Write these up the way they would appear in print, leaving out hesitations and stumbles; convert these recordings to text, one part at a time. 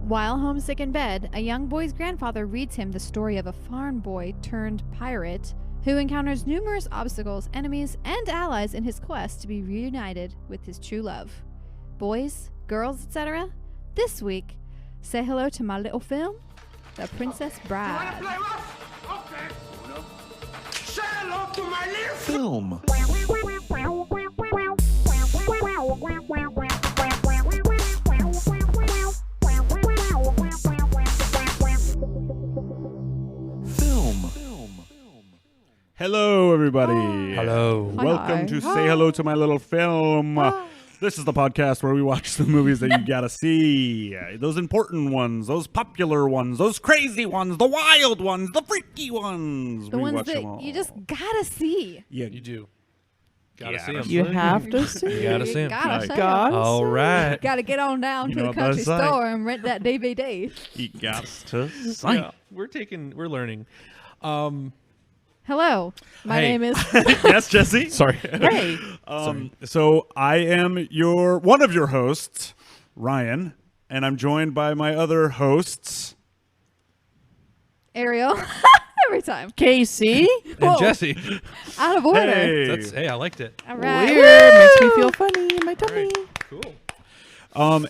While homesick in bed, a young boy's grandfather reads him the story of a farm boy turned pirate who encounters numerous obstacles, enemies, and allies in his quest to be reunited with his true love. Boys, girls, etc. This week, say hello to my little film, The Princess Bride. You wanna play rough? Okay. Say hello to my little Film. Hello, everybody. Hello. Welcome Hi. to Say Hello to My Little Film. This is the podcast where we watch the movies that you gotta see. Those important ones, those popular ones, those crazy ones, the wild ones, the freaky ones. The we ones watch that them all. you just gotta see. Yeah, You do. Gotta Yeah, see them. You have to see. You gotta see 'em. Gotta Right. see 'em. God. All right. Gotta get on down You to know the what country they say. store and rent that DVD. you got to sign. Yeah, we're learning. Hello, my Hey. name is. Yes, Jesse. Sorry. Hey, So I am one of your hosts, Ryan, and I'm joined by my other hosts. Ariel. Every time. Casey. And Whoa. Jesse. Out of order. Hey. I liked it. All right. Weird. Makes me Woo! feel funny in my tummy. Cool.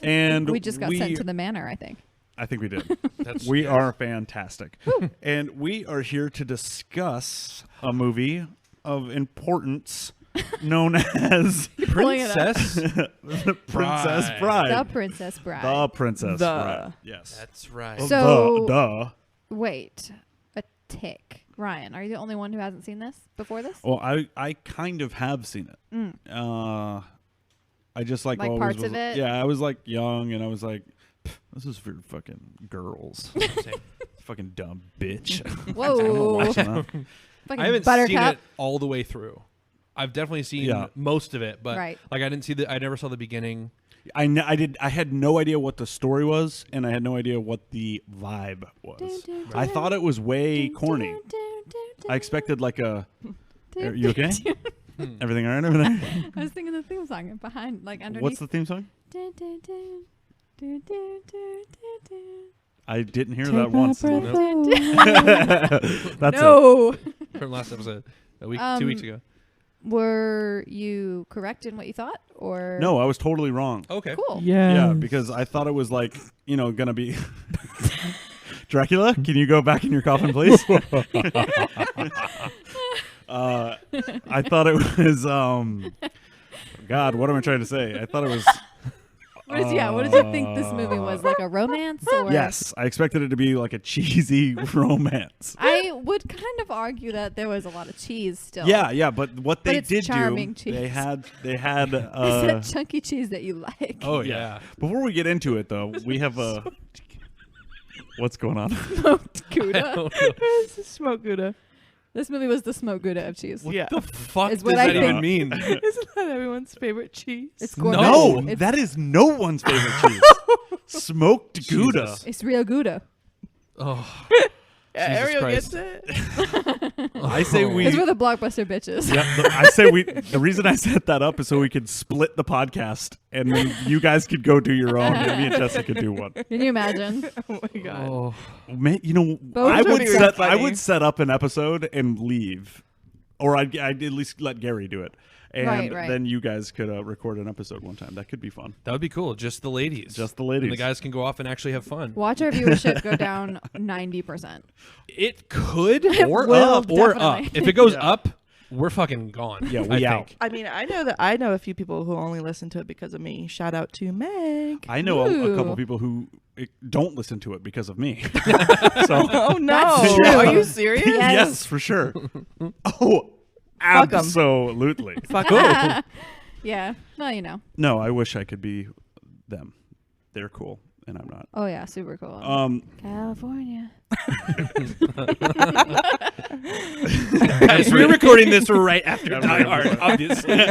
And We just got sent to the manor, I think. I think we did. That's We are fantastic. And we are here to discuss a movie of importance known as Pulling it up. Princess. The Princess Bride. The Princess Bride. The Princess The. Bride. Yes. That's right. So- the. Wait, a tick. Ryan, are you the only one who hasn't seen this before this? Well, I kind of have seen it. I just like Like always parts was, of it? Yeah, I was like young and I was like, this is for fucking girls. Fucking dumb bitch. I'm not Whoa. watching that. Fucking I haven't Buttercup. seen it all the way through. I've definitely seen Yeah. most of it, but Right. like I didn't see I never saw the beginning. I had no idea what the story was, and I had no idea what the vibe was. I thought it was way corny. I expected like a. Are you okay? Everything all right over there? I was thinking the theme song behind, like underneath. What's the theme song? I didn't hear that once. That's it. No. From last episode, a week, 2 Um, weeks ago. Were you correct in what you thought, or No, I was totally wrong. Okay. Cool. Yeah, because I thought it was like, gonna be Dracula. Can you go back in your coffin, please? I thought it was God, what am I trying to say? I thought it was What did you think this movie was? Like a romance? Or yes. I expected it to be like a cheesy romance. I would kind of argue that there was a lot of cheese still. Yeah, but what they it's did charming do, cheese. they had Is that chunky cheese that you like? Oh yeah. Before we get into it though, we have a what's going on? Smoked Gouda. This is smoked Gouda. This movie was the smoked Gouda of cheese. Yeah. The fuck Is does what I that even think. mean? Isn't that everyone's favorite cheese? It's No. gourmet. No, It's, that is no one's favorite cheese. Smoked Gouda. Jesus. it's real Gouda. Oh. Yeah, Jesus Ariel Christ. gets it. I say we. Because we're the blockbuster bitches. Yeah, I say we. The reason I set that up is so we could split the podcast, and then you guys could go do your own, and me and Jesse could do one. Can you imagine? Oh my god. Oh. Man, Both I would would be set. funny. I would set up an episode and leave, or I'd at least let Gary do it, and Right. then you guys could record an episode one time. That could be fun. That would be cool. Just the ladies. Just the And ladies. the guys can go off and actually have fun. Watch our viewership go down 90%. It could or will, up or up. definitely. If it goes up, we're fucking gone. Yeah, I we out. think. I mean, I know a few people who only listen to it because of me. Shout out to Meg. I know a Ooh. couple people who don't listen to it because of me. So Oh no. That's true. Are you serious? yes, for sure. Oh, Fuck 'em. absolutely. Fuck off. Yeah. Well, you know. No, I wish I could be them. They're cool, and I'm not. Oh, yeah. Super cool. California. Guys, we're recording this right after Die Hard, obviously.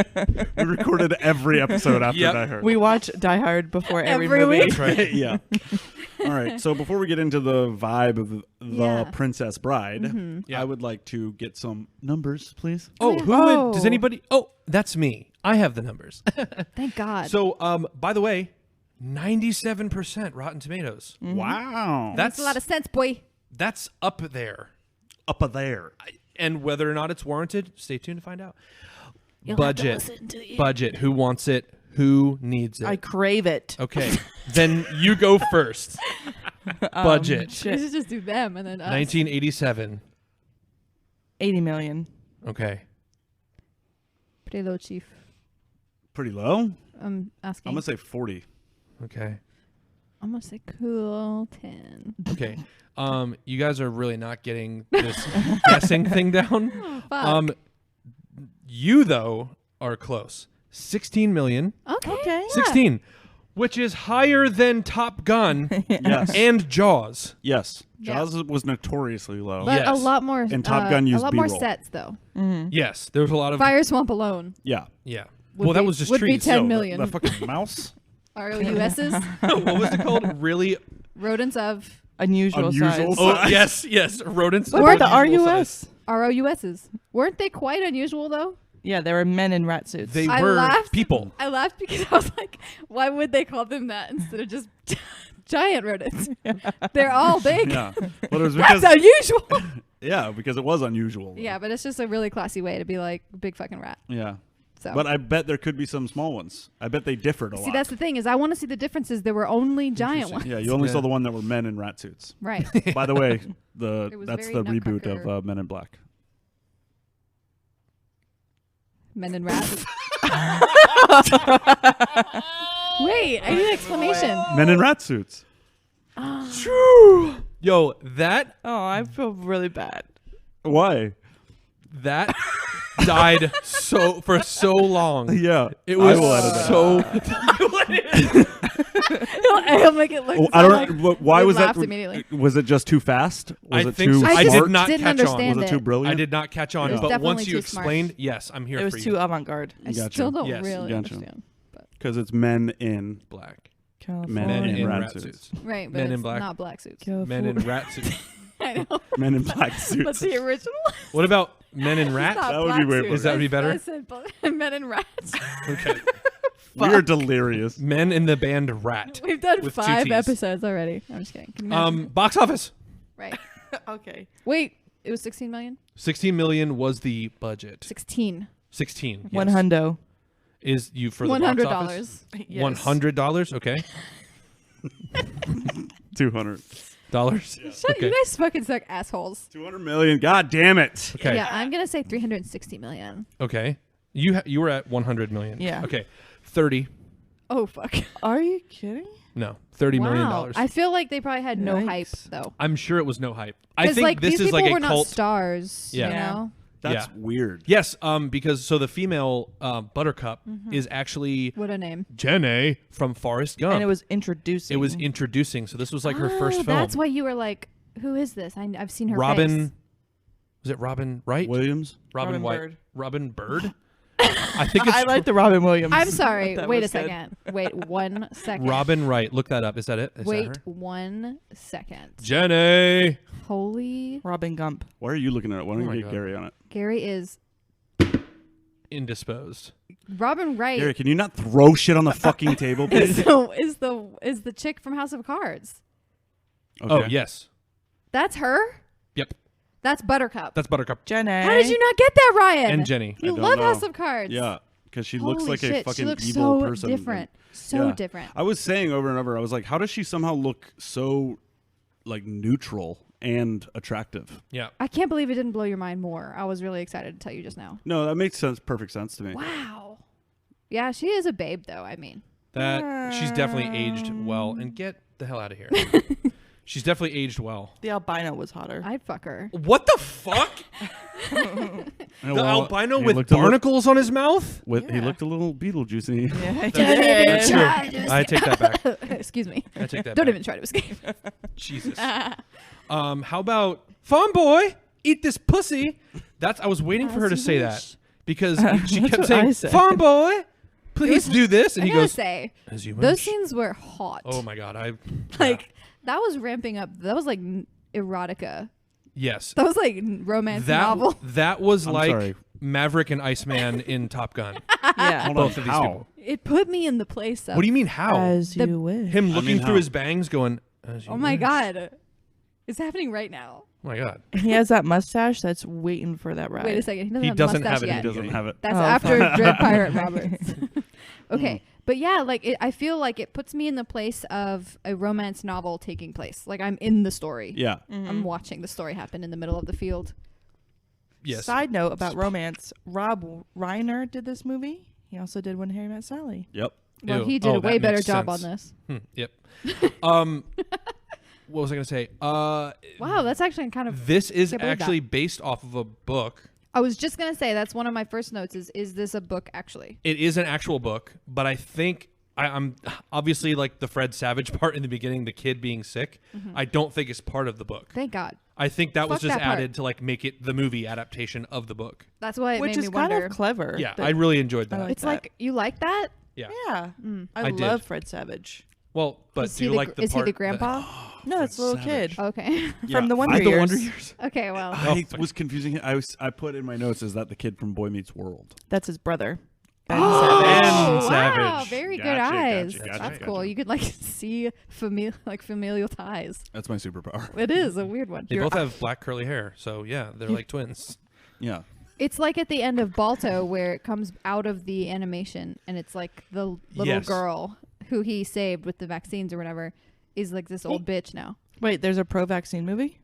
We recorded every episode after Yep. Die Hard. We watch Die Hard before every Every movie. week. That's right. yeah. All right. So before we get into the vibe of the Yeah. Princess Bride, Yeah. I would like to get some numbers, please. Oh, who would? Does anybody? Oh, that's me. I have the numbers. Thank God. So, by the way, 97% Rotten Tomatoes. Wow. Makes a lot of sense, boy. That's up there. up there. And whether or not it's warranted, stay tuned to find out. You'll have to Budget. listen to you. Budget. Who wants it? Who needs it? I crave it. Okay. Then you go first. Budget. We Shit. should just do them and then us. 1987. 80 million. Okay. Pretty low, Chief. Pretty low. I'm asking. I'm gonna say 40. Okay. I'm gonna say cool 10. Okay. You guys are really not getting this guessing thing down. Oh, fuck. You though are close. 16 million. Okay. Okay. Yeah. 16, which is higher than Top Gun Yes. and Jaws. Yes. Yeah. Jaws was notoriously low. But Yes. a lot more. And Top Gun a used lot more B-roll. sets though. Yes, there was a lot of Fire Swamp alone Yeah. yeah. would Well, that be- was just would be trees. 10 Yo, the- million. The fucking mouse. ROUSs, What was it called? Really? rodents of Unusual Unusual size. Oh, size. yes. Rodents. What of about the unusual RUS? size. ROUSs. Weren't they quite unusual though? Yeah, they were men in rat suits. They I were laughed. people. I laughed because I was like, why would they call them that instead of just giant rodents? They're all big. Yeah. But it was That's because unusual. yeah, because it was unusual. Yeah, but it's just a really classy way to be like big fucking rat. Yeah. So. But I bet there could be some small ones. I bet they differed a lot. See, that's the thing is I want to see the differences. There were only giant ones. Yeah, you only Yeah. saw the one that were men in rat suits. Right. By the way, It was that's very the reboot Nutcracker. of Men in Black. Men and rats. Wait, I need an explanation. Men in rat suits. Yo, that Oh, I feel really bad. Why? died for so long. Yeah, It was I will edit that so. I'll make it look. Oh, I sound don't. like Why we was that? laughed immediately. Was it just too fast? Was I it think too so. I I just did not didn't catch on. understand Was it too it. brilliant? I did not catch on, It was but definitely once you too smart. explained, yes, I'm here It was for too you. avant-garde. I Gotcha. still don't Yes, really gotcha. understand. But. Because it's men in Black. California. Men in rat rat suits. suits. Right, but Men in it's black. not black suits. Men in rat suits. I know. men in black But suits. the original What about Men in Rat? not That would be black way suits. worse. That would be I better? said men in rats. Okay. We are delirious. Men in the band Rat. We've done With two 5 Ts. episodes already. I'm just kidding. Can you imagine? Box office. Right. Okay. Wait, it was 16 million? 16 million was the budget. 16. 16. One yes. hundo. Is you for the box office? $100. Yes. $100. Okay. 200. Dollars. Shut you guys fucking suck assholes. 200 million. God damn it. Okay. Yeah, I'm going to say 360 million. Okay. You were at 100 million. Yeah. Okay. 30. Oh, fuck. Are you kidding? No. $30 million. Wow. I feel like they probably had no hype, Yikes. though. I'm sure it was no hype. I Because, think like, this these is people like were a not cult. stars, Yeah. you know? That's Yeah. weird. Yes, because so the female Buttercup Mm-hmm. is actually What a name. Jenny from Forrest Gump. And it was introducing. It was introducing. So this was like her Oh, first film. That's why you were like, who is this? I've seen her Robin. face. Was it Robin Wright? Williams. Robin Robin White. Bird. Robin Bird. I think it's I like the Robin Williams. I'm sorry. That Wait a was good. second. Wait 1 second. Robin Wright. Look that up. Is that it? Is Wait that her? 1 second. Jenny. Holy Robin Gump. Why are you looking at it? Why don't Oh my you get God. Gary on it? Gary is Indisposed. Robin Wright. Gary, can you not throw shit on the fucking table, please? is the chick from House of Cards. Okay. Oh yes. That's her. Yep. That's Buttercup. That's Buttercup Jenny. How did you not get that, Ryan? and Jenny. You don't love know. House of Cards. Yeah, because she Holy looks like shit. a fucking she looks evil so person. different. So Yeah. different. I was saying over and over, I was like, how does she somehow look so like neutral and attractive? Yeah. I can't believe it didn't blow your mind more. I was really excited to tell you just now. No, that makes sense. Perfect sense to me. Wow. Yeah, she is a babe, though. I mean, That she's definitely aged well. And get the hell out of here. She's definitely aged well. The albino was hotter. I'd fuck her. What the fuck? Yeah, The well, albino he with looked a little- barnacles on his mouth? He Yeah. looked a little Beetlejuicy. Yeah. That's true. Yeah. I take that back. Excuse me. I take that Don't back. even try to escape. Jesus. How about Fawn Boy? Eat this pussy. I was waiting for her to As you say wish. that because she That's kept what I saying, say. "Fawn Boy, please do this," and I he gotta goes, say, "As you those wish." scenes were hot. Oh my god, Like That was ramping up. That was like erotica. Yes. That was like romance novel. That was I'm like sorry. Maverick and Iceman in Top Gun. Yeah. Hold Both on, of these how? people. It put me in the place of. What do you mean how? As The- you wish. Him looking mean, through how? his bangs going, "As you Oh my wish." god. It's happening right now. Oh my God. He has that mustache that's waiting for that ride. Wait a second. He doesn't have it. yet. He doesn't have it. That's Oh, after fuck. Dread Pirate Roberts. Okay. But yeah, like I feel like it puts me in the place of a romance novel taking place. Like I'm in the story. Yeah. I'm watching the story happen in the middle of the field. Yes. Side note about romance: Rob Reiner did this movie. He also did When Harry Met Sally. Yep. Well, Ew. he did Oh, a way that better makes job sense. on this. Yep. What was I going to say? Wow, that's actually kind of. This is Can't believe that. actually based off of a book. I was just gonna say that's one of my first notes. Is this a book actually? It is an actual book, but I think I'm obviously like the Fred Savage part in the beginning, the kid being sick. I don't think it's part of the book. Thank God. I think that was Fuck just that part. added to like make it the movie adaptation of the book. That's why it Which made is me kind wonder. of clever. Yeah, that- I really enjoyed that. like It's that. like you like that? Yeah. Yeah. I I did. love Fred Savage. Well, but Is do he you like the is he part the grandpa? No, it's a little Savage. kid Okay. from the Wonder I, Years. The Wonder Years. Okay. Well. I was confusing. I put in my notes, is that the kid from Boy Meets World? That's his brother. Ben Oh, Savage. Ben wow! Savage. Very good Gotcha, eyes. gotcha, That's gotcha, cool. gotcha. You could like see familial ties. That's my superpower. It is a weird one. They both have black curly hair, so yeah, they're like twins. Yeah. It's like at the end of Balto where it comes out of the animation and it's like the little Yes. girl who he saved with the vaccines or whatever is like this old bitch now. Wait, there's a pro-vaccine movie?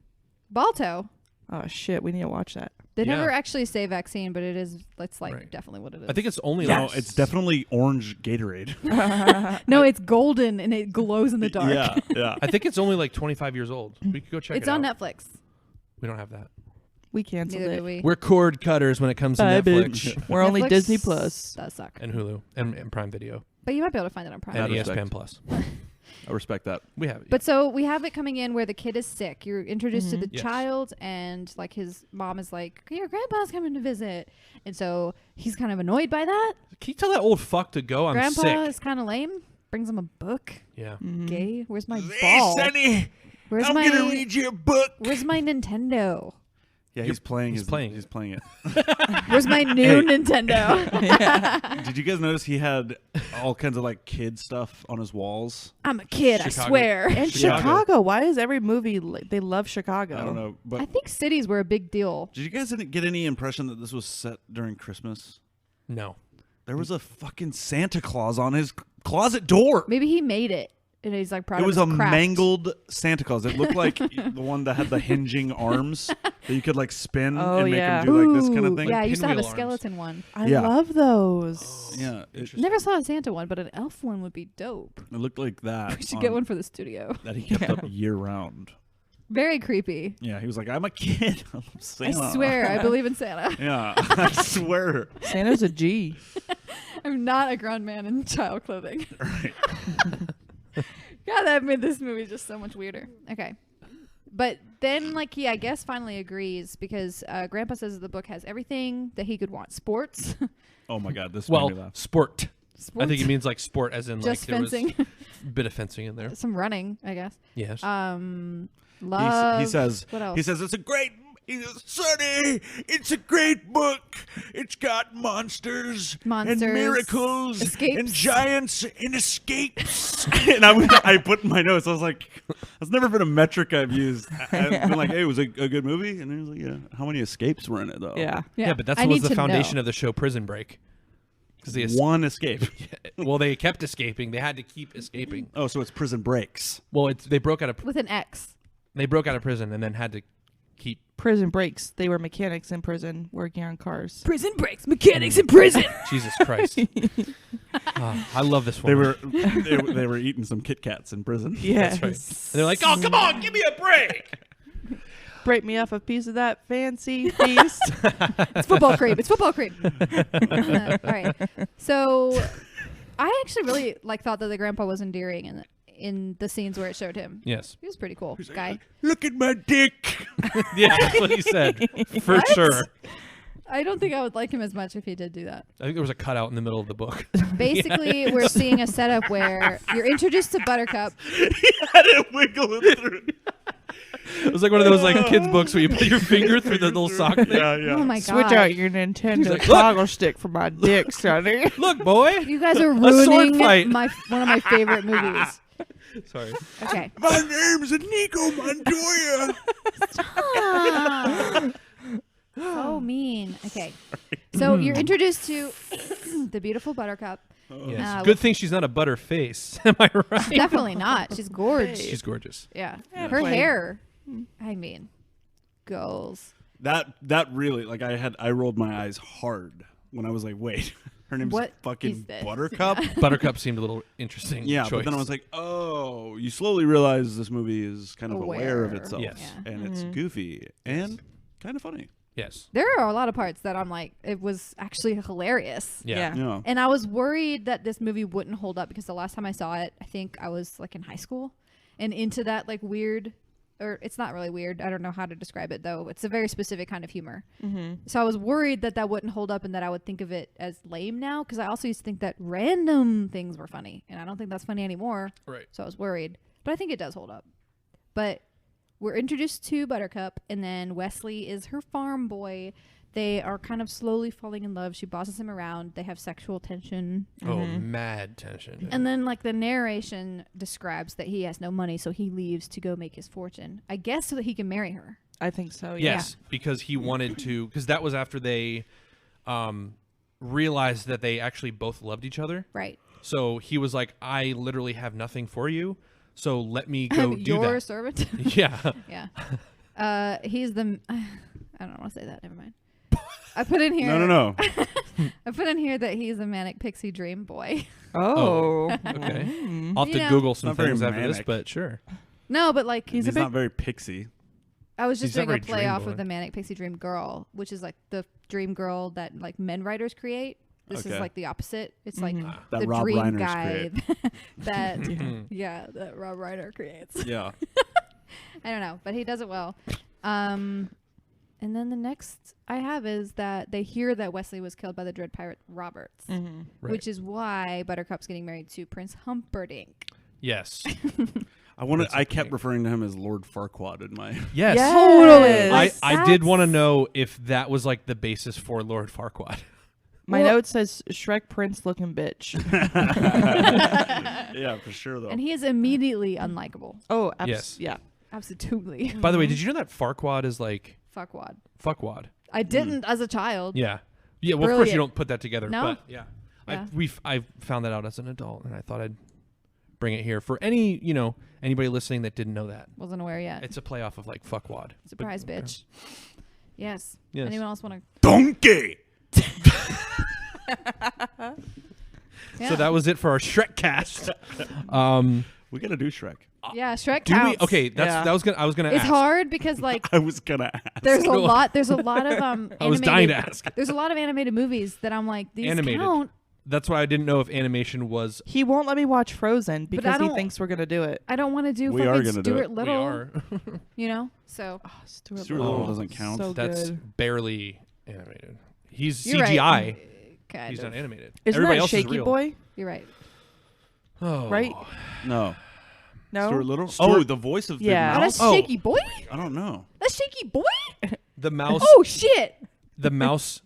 Balto. Oh shit, we need to watch that. They Yeah. never actually say vaccine, but it's like Right. definitely what it is. I think it's only No, like it's definitely orange Gatorade. no, it's golden and it glows in the dark. Yeah, yeah. I think it's only like 25 years old. We could go check It's it on out. Netflix. We don't have that. We canceled Neither it. do we. We're cord cutters when it comes to Bye, Netflix bitch. We're only Netflix Disney Plus. does suck. and Hulu and Prime Video But you might be able to find it on Prime. and Respect. ESPN Plus. I respect that. We have it. But so we have it coming in where the kid is sick. You're introduced to the Yes. child, and like his mom is like, "Your grandpa's coming to visit," and so he's kind of annoyed by that. Can you tell that old fuck to go? I'm Grandpa sick. is kind of lame. Brings him a book. Yeah. Gay. Where's my ball? Sonny, Where's I'm my gonna read you a book. Where's my Nintendo? Yeah, he's playing. he's playing He's playing it. Where's my new Nintendo? Did you guys notice he had all kinds of like kid stuff on his walls? I'm a kid. I Chicago. swear. And Chicago. Why is every movie they love Chicago? I don't know, but I think cities were a big deal. did you guys get any impression that this was set during Christmas? No. There was a fucking Santa Claus on his closet door. Maybe he made it, and he's like proud It of was his a craft. mangled Santa Claus. It looked like the one that had the hinging arms that you could like spin Oh, and make yeah. him do like this kind Ooh, of thing. Yeah, I used to have a Pinwheel arms. skeleton one. I Yeah. love those. Yeah, Never saw a Santa one, but an elf one would be dope. it looked like that. We should get one for the studio. that he kept up year round. Very creepy. Yeah, he was like, "I'm a kid. I'm Santa." I swear, I believe in Santa. Yeah, I swear. Santa's a G. I'm not a grown man in child clothing. God, that made this movie just so much weirder. Okay. But then, like, he, I guess, finally agrees because Grandpa says the book has everything that he could want. Sports. Oh my god, this Well, made me laugh. sport. Sports. I think he means like sport, as in just like there fencing. was a bit of fencing in there. Some running, I guess. Yes. Love. He says, What else? He says it's a great. He says, "Sonny, it's a great book. It's got monsters Monsters, and miracles escapes." and giants and escapes." And I put in my notes. I was like, "That's never been a metric I've used." I've been like, "Hey, it was a good movie," and he was like, "Yeah, how many escapes were in it though?" Yeah. yeah, but that's I was need the to foundation know. of the show Prison Break. Because they One escape. well, they kept escaping. They had to keep escaping. Oh, so it's Prison Breaks. Well, they broke out of With an X. prison and then had to keep. Prison breaks. They were mechanics in prison working on cars. Prison breaks. Mechanics in prison. Jesus Christ! I love this one. They were eating some Kit Kats in prison. Yes. That's right. And they're like, "Oh, come on, give me a break." Break me off a piece of that fancy feast. It's football creep. It's football creep. All right. So, I actually really thought that the grandpa was endearing in the scenes where it showed him. Yes. He was pretty cool guy. Look at my dick. Yeah, that's what he said for sure. I don't think I would like him as much if he did do that. I think there was a cutout in the middle of the book. Basically, we're seeing a setup where you're introduced to Buttercup. He had it wiggling through. It was like one of those like kids books where you put your finger through the little sock thing. Yeah, yeah. Oh my god! Switch out your Nintendo like, toggle stick for my dick, Sonny. Look, boy. You guys are sword ruining fight. one of my favorite movies. Sorry. Okay. My name's Inigo Montoya. So mean. Okay. So you're introduced to the beautiful Buttercup. Yes. Good thing she's not a butter face. Am I right? Definitely not. She's gorgeous. She's gorgeous. Yeah. Yeah, Her plain. hair. I mean, goals. That really, like, I rolled my eyes hard when I was like, wait, her name's What is fucking this? Buttercup. Buttercup seemed a little interesting. Yeah, choice. but then I was like, oh, you slowly realize this movie is kind of aware of Aware. itself, Yes. Yeah. and it's goofy and kind of funny. yes. There are a lot of parts that I'm like, it was actually hilarious. Yeah. Yeah, And I was worried that this movie wouldn't hold up because the last time I saw it, I think I was like in high school and into that like weird, or it's not really weird. I don't know how to describe it though. It's a very specific kind of humor. So I was worried that that wouldn't hold up and that I would think of it as lame now because I also used to think that random things were funny and I don't think that's funny anymore. Right. So I was worried, but I think it does hold up. But we're introduced to Buttercup, and then Wesley is her farm boy. They are kind of slowly falling in love. She bosses him around. They have sexual tension. Oh, mad tension. And then, like, the narration describes that he has no money, so he leaves to go make his fortune. I guess so that he can marry her. I think so. Yeah. Yes, because he wanted to. Because that was after they realized that they actually both loved each other. Right. So he was like, "I literally have nothing for you, so let me go do Your that." servant. Yeah. Yeah. He's the... I don't want to say that. Never mind. I put in here... No. I put in here that he's a manic pixie dream boy. Oh. Okay. I'll have You to know. Google some Not very things after this, manic. but sure. No, but like... He's not very pixie. I was just He's not doing a very play dream off boy. of the Manic Pixie Dream Girl, which is like the dream girl that like men writers create. This is Okay. like the opposite. It's like That the Rob dream Reiner's guy create. that that Rob Reiner creates. Yeah. I don't know, but he does it well. And then the next I have is that they hear that Wesley was killed by the Dread Pirate Roberts, Right. which is why Buttercup's getting married to Prince Humperdinck. Yes. I kept referring to him as Lord Farquaad in my. Yes. Yes. I did want to know if that was like the basis for Lord Farquaad. My Well- note says Shrek Prince looking bitch. Yeah, for sure though. And he is immediately unlikable. Oh, Yes. yeah. Absolutely. By the way, did you know that Farquaad is like Fuckwad. fuckwad? I didn't as a child. Yeah. Yeah. Well, of course you Brilliant. don't put that together. No? But yeah. Yeah. I found that out as an adult, and I thought I'd bring it here for anybody listening that didn't know that. Wasn't aware yet. It's a playoff of like fuckwad. Surprise, But- bitch. Yes. Yes. Anyone else want to? Donkey. Yeah. So that was it for our Shrek cast. We gotta do Shrek. Yeah, Shrek Do we? counts. Okay, Yeah. I was gonna It's ask. hard because like I was gonna ask. there's a Go on. lot. There's a lot of I was dying to animated- ask. There's a lot of animated movies that I'm like these Animated. count. That's why I didn't know if animation was. He won't let me watch Frozen because he don't- thinks we're gonna do it. I don't want to do We are fucking gonna do Stuart it. Little. We are. You know. So Oh, Stuart, Stuart Little. Little doesn't count. So That's good. barely animated. He's you're CGI. right. Kind He's of. not animated. Isn't Everybody that else Shaky is real. Boy? You're right. Oh. Right? No. No. Stuart Little. Stuart- Oh, the voice of Yeah. the Oh, mouse. that's Shaky Boy. I don't know. That's Shaky Boy. The mouse. Oh shit. The mouse.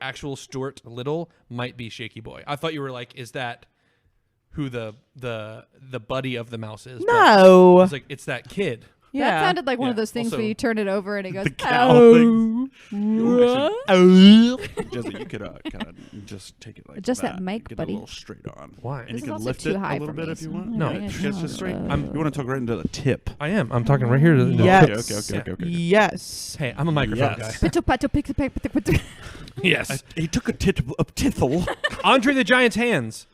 Actual Stuart Little might be Shaky Boy. I thought you were like, is that who the buddy of the mouse is? But I No. was like, it's that kid. Yeah. That sounded like one of Yeah. those things Also- where you turn it over and it goes. The cow "Oh." Jesse, you could kind of just take it like Adjust that that. mic, Get buddy. a little straight on. Why? And This you is can also lift too it high a little for bit me, if you so want. No. I'm Just gonna- straight. Uh, You want to talk right into the tip. I am. I'm talking right here to the Yes. tip. Okay. Yes. Hey, I'm a microphone Yes. Pato, pato, pick, pick, pick, pick, pick. guy. Yes. He took a tittle. Andre the Giant's hands.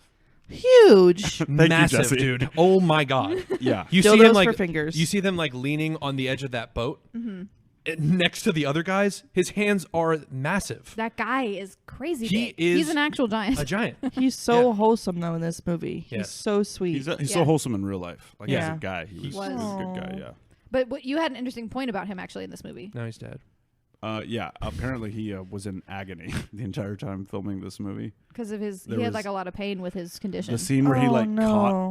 Huge. Thank you, Massive, Jesse. dude. Oh my god. Yeah. You see Dildos him like for fingers. You see them like leaning on the edge of that boat Mm-hmm. next to the other guys. His hands are massive. That guy is crazy. He big. is He's an actual giant. A giant. He's so Yeah. wholesome though in this movie. He's Yes. so sweet. He's Yeah. so wholesome in real life. Like Yeah. as a guy, he was was. a good guy. Yeah. But you had an interesting point about him actually in this movie. Now he's dead. Yeah, apparently he was in agony the entire time filming this movie. Because of his, There he had was- like a lot of pain with his condition. The scene where he Oh, like no.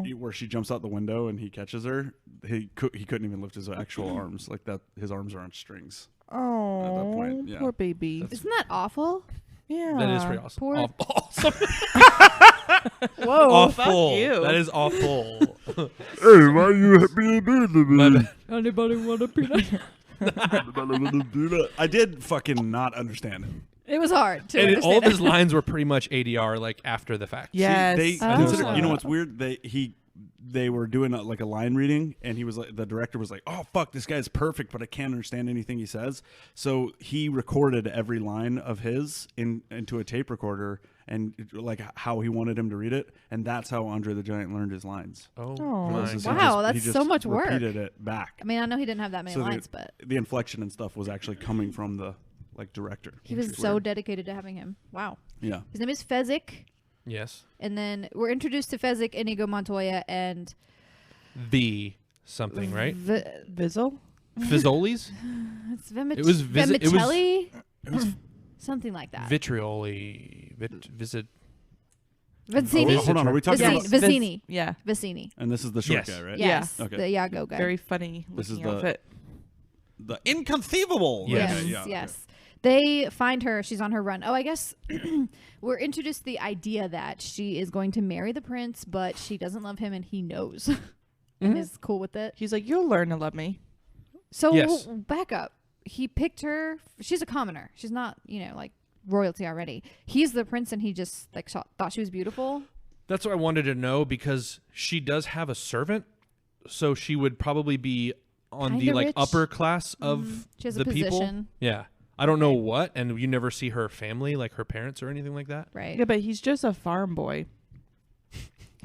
caught, where she jumps out the window and he catches her, he couldn't even lift his actual arms. Like that, his arms are on strings. Oh, point, yeah. poor baby. Isn't that awful? Yeah. That is pretty awesome. Poor- Awesome. Whoa, Awful. fuck you. That is awful. Hey, why are you being mean to My bad. Anybody want a peanut? I did fucking not understand it. It was hard to And understand. all of his lines were pretty much ADR, like after the fact. Yes. See, Oh. consider, you know what's weird? They were doing like a line reading, and he was like, the director was like, "Oh fuck, this guy's perfect, but I can't understand anything he says." So he recorded every line of his into a tape recorder, and like how he wanted him to read it, and that's how Andre the Giant learned his lines. Oh, Oh. my He Wow, he that's just so much work. Repeated it back. I mean, I know he didn't have that many So lines, but the inflection and stuff was actually coming from the like director. he was so dedicated to having him. Wow. Yeah. His name is Fezzik, Yes. and then we're introduced to Fezzik, Inigo Montoya, and The something, right? Vizzle? Fizzolis? It's It It was Vermicelli? Something like that. Vitrioli. Visit. Vicini? Hold on, are we talking Vicini. about? Vicini. Yeah. Vicini. And this is the short Yes. guy, right? Yes. Yeah. Okay. The Iago guy. Very funny This is looking the- outfit. The inconceivable. Yes. Yes, Okay, yeah, yes. They find her. She's on her run. Oh, I guess we're introduced to the idea that she is going to marry the prince, but she doesn't love him, and he knows and is cool with it. He's like, you'll learn to love me. So Yes. back up. He picked her. She's a commoner. She's not, like royalty already. He's the prince, and he just like thought she was beautiful. That's what I wanted to know because she does have a servant, so she would probably be on the Kinda like rich. upper class of She has the a position, people. Yeah, I don't know what, and you never see her family, like her parents or anything like that. right? Yeah, but he's just a farm boy.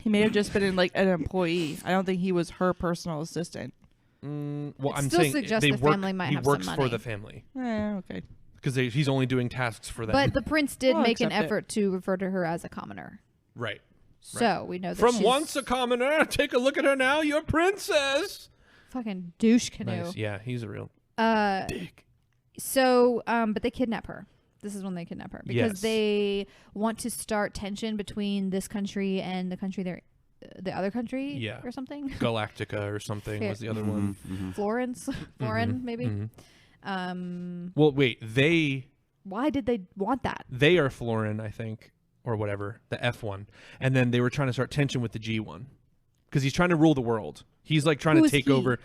He may have just been like an employee. I don't think he was her personal assistant. Well, It I'm still saying suggests they the work. family might he have some works for money. the family Okay. because he's only doing tasks for them. But the prince did I'll make an accept it. effort to refer to her as a commoner. right. So we know that From she's once a commoner, take a look at her now. You're a princess. fucking douche canoe. Nice. Yeah, he's a real Dick. So, but they kidnap her. This is when they kidnap her because Yes. they want to start tension between this country and the country the other country, Yeah. or something. Galactica or something Fair. was the other one. Florence, Florin, maybe. Mhm. Well, wait. Why did they want that? They are Florin, I think, or whatever, the F one, and then they were trying to start tension with the G one because he's trying to rule the world. He's like trying Who to is take he? over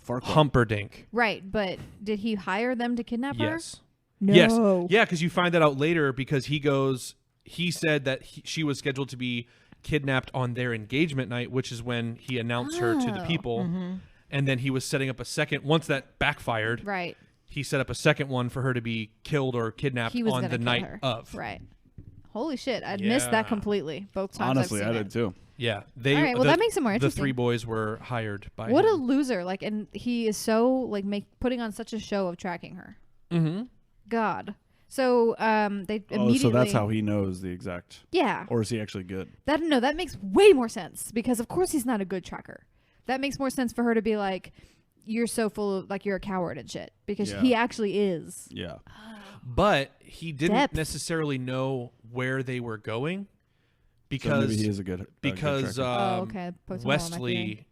Humperdinck. Right, but did he hire them to kidnap her? Yes. No. Yes. Yeah, because you find that out later because he said that she was scheduled to be kidnapped on their engagement night, which is when he announced her to the Oh. people. And then he was setting up a second, once that backfired, Right. he set up a second one for her to be killed or kidnapped He was on gonna the kill night her. of. Right. Holy shit! I'd missed that Yeah. completely both times. Honestly, I've I seen did it. too. Yeah. They, All right, well, that makes it more The interesting. three boys were hired by What a him. loser! Like, and he is so like putting on such a show of tracking her. Mm-hmm. God. So they Oh, immediately. so that's how he knows the exact. Yeah. Or is he actually good? That makes way more sense because of course he's not a good tracker. That makes more sense for her to be like, you're so full of like you're a coward and shit because Yeah. he actually is. Yeah. But he didn't Depth. necessarily know where they were going So because maybe he is a good. because tracker. Oh, okay. Puts him all on my theory.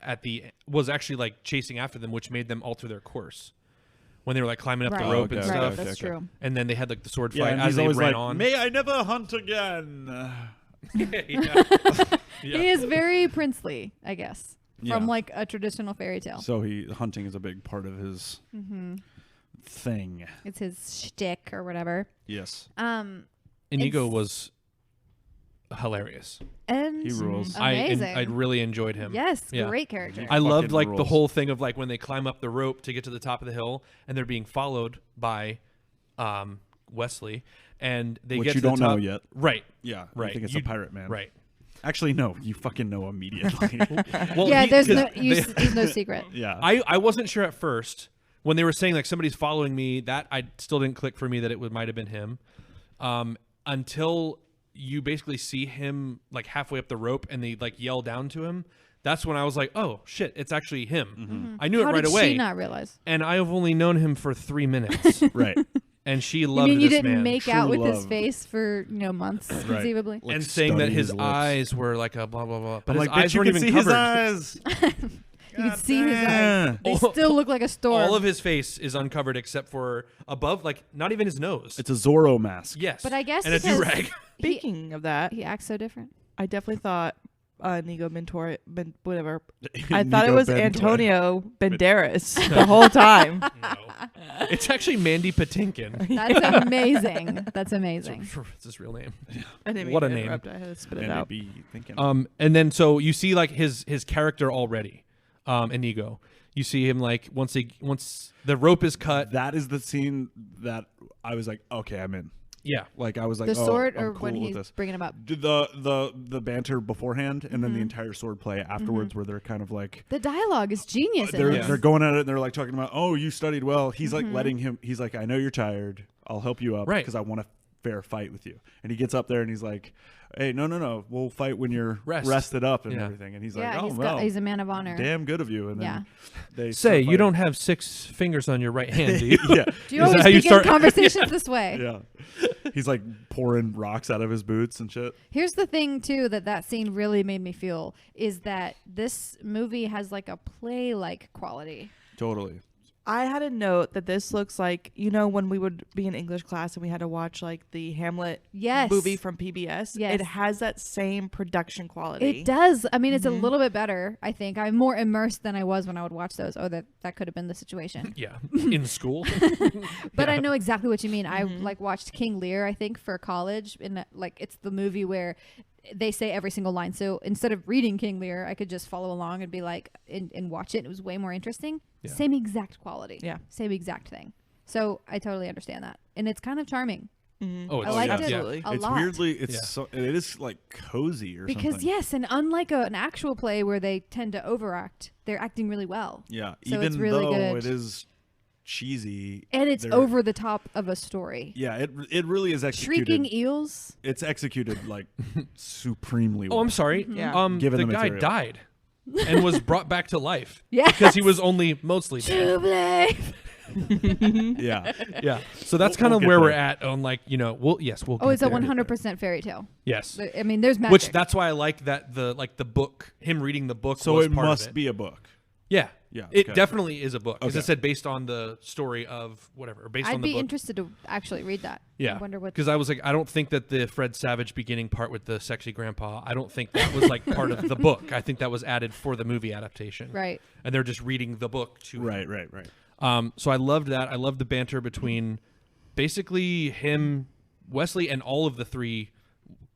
Wesley was actually like chasing after them, which made them alter their course when they were like climbing up Right. the rope okay, and okay, Right, stuff. that's okay. true. And then they had like the sword yeah, fight and as he's they always ran like, on. "May I never hunt again." Yeah. He is very princely, I guess, Yeah. from like a traditional fairy tale. So hunting is a big part of his thing. It's his shtick or whatever. Yes. Inigo It's- was hilarious. And He rules. amazing. I really enjoyed him. Yes, Yeah. great character. I loved Fucking like the rules. whole thing of like when they climb up the rope to get to the top of the hill and they're being followed by Wesley and they Which get you to the don't know top. yet. Right. Yeah. Right. I think it's You- a pirate man. Right. Actually, no. You fucking know immediately. Well, Yeah, there's 'cause no they- there's no secret. yeah. I wasn't sure at first when they were saying like somebody's following me. That I still didn't click for me that it might have been him, until you basically see him like halfway up the rope and they like yell down to him. that's when I was like, oh shit, it's actually him. Mm-hmm. I knew How it right did away. she not realize? And I have only known him for 3 minutes. Right. And she You loved mean you this didn't man. make True out with his love. face for months, conceivably? Like and saying that studying his lips. eyes were like a blah blah blah, but I'm his like, bitch, eyes you weren't can even see covered. his eyes. You can see his eyes. damn. They still look like a storm. All of his face is uncovered except for above, like not even his nose. It's a Zorro mask. Yes, But I guess and a because do-rag. Speaking of that, he acts so different. I definitely thought Inigo Mentor, whatever. I thought it was Antonio Banderas the whole time. No. It's actually Mandy Patinkin. That's amazing. That's amazing. It's his real name. I didn't mean What to a name. interrupt. I had to spit it And out. I'd be thinking. And then so you see like his character already, Inigo. You see him like once the rope is cut. that is the scene that I was like, okay, I'm in. Yeah. Like I was like, The sword, I'm or cool when with he's this. bringing him up. The banter beforehand, and then the entire sword play afterwards, where they're kind of like The dialogue is genius. In they're this. they're going at it, and they're like talking about, oh, you studied well. He's like letting him. He's like, I know you're tired. I'll help you up Right. because I want a fair fight with you. And he gets up there and he's like, hey, no, we'll fight when you're rested up and Yeah. everything. And he's Yeah, like, oh he's well, he's a man of honor. damn good of you. And then they Say, start you don't have 6 fingers on your right hand, do you? fighting. Yeah. Do you Is that always how you begin start- conversations this way? Yeah. He's like pouring rocks out of his boots and shit. Here's the thing too that scene really made me feel is that this movie has like a play-like quality. Totally. I had a note that this looks like, when we would be in English class and we had to watch like the Hamlet Yes. movie from PBS. Yes. It has that same production quality. It does. I mean, it's a little bit better, I think. I'm more immersed than I was when I would watch those. Oh, that could have been the situation. Yeah. In school. But I know exactly what you mean. I like watched King Lear, I think, for college, and like it's the movie where they say every single line. So instead of reading King Lear, I could just follow along and be like and watch it. It was way more interesting. Yeah. Same exact quality. Yeah. Same exact thing. So I totally understand that, and it's kind of charming. Oh, it's I liked it absolutely. a It's lot. weirdly, it's Yeah. so, it is like cozy or Because something. yes, and unlike an actual play where they tend to overact, they're acting really well. Yeah. So Even it's really though good. it is cheesy. And it's they're- over the top of a story. Yeah, it really is executed. Shrieking eels. It's executed like supremely well. Oh, I'm sorry. Yeah. Given the the guy material. died and was brought back to life. Yes. Because he was only mostly dead. Jubilee. Yeah. Yeah. So that's We'll kind of get where we're there. at on like, we'll Oh, it's a get there. 100% fairy tale. Yes. I mean, there's magic. Which that's why I like that the book, him reading the book So was it part must of it. be a book. Yeah. Yeah, It okay. definitely is a book. Because Okay. it said based on the story of whatever, or based I'd on the be book. interested to actually read that. Yeah. I wonder what. Because I was like, I don't think that the Fred Savage beginning part with the sexy grandpa, I don't think that was like part of the book. I think that was added for the movie adaptation. Right. And they're just reading the book to Right. So I loved that. I loved the banter between basically him, Wesley, and all of the 3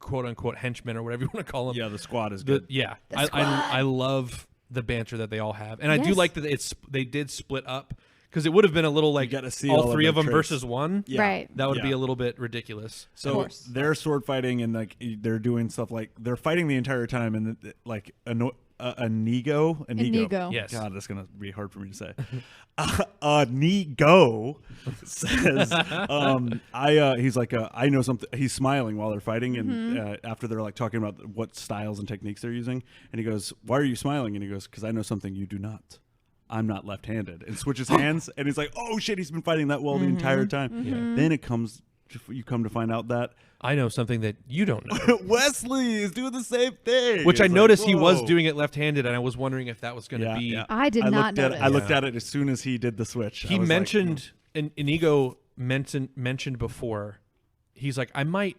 quote unquote henchmen or whatever you want to call them. Yeah, the squad is The, good. yeah. The I love the banter that they all have. And I do Yes. like that they did split up because it would have been a little like gotta see all all of 3 of their them traits. versus one. Yeah. Right. That would be Yeah. a little bit ridiculous. So course. they're sword fighting and like they're doing stuff like they're fighting the entire time and like Inigo. Inigo. Yes. God, that's gonna be hard for me to say. Inigo says, he's like, I know something. He's smiling while they're fighting, and after they're like talking about what styles and techniques they're using, and he goes, "Why are you smiling?" And he goes, "Because I know something you do not. I'm not left-handed." And switches hands, and he's like, "Oh shit, he's been fighting that well the entire time." Then you come to find out that I know something that you don't know. Wesley is doing the same thing. Which I It's like, noticed he was whoa. doing it left-handed, and I was wondering if that was going to be. I did not notice. I looked at it as soon as he did the switch. He I was mentioned, and Inigo mentioned before, he's like, I might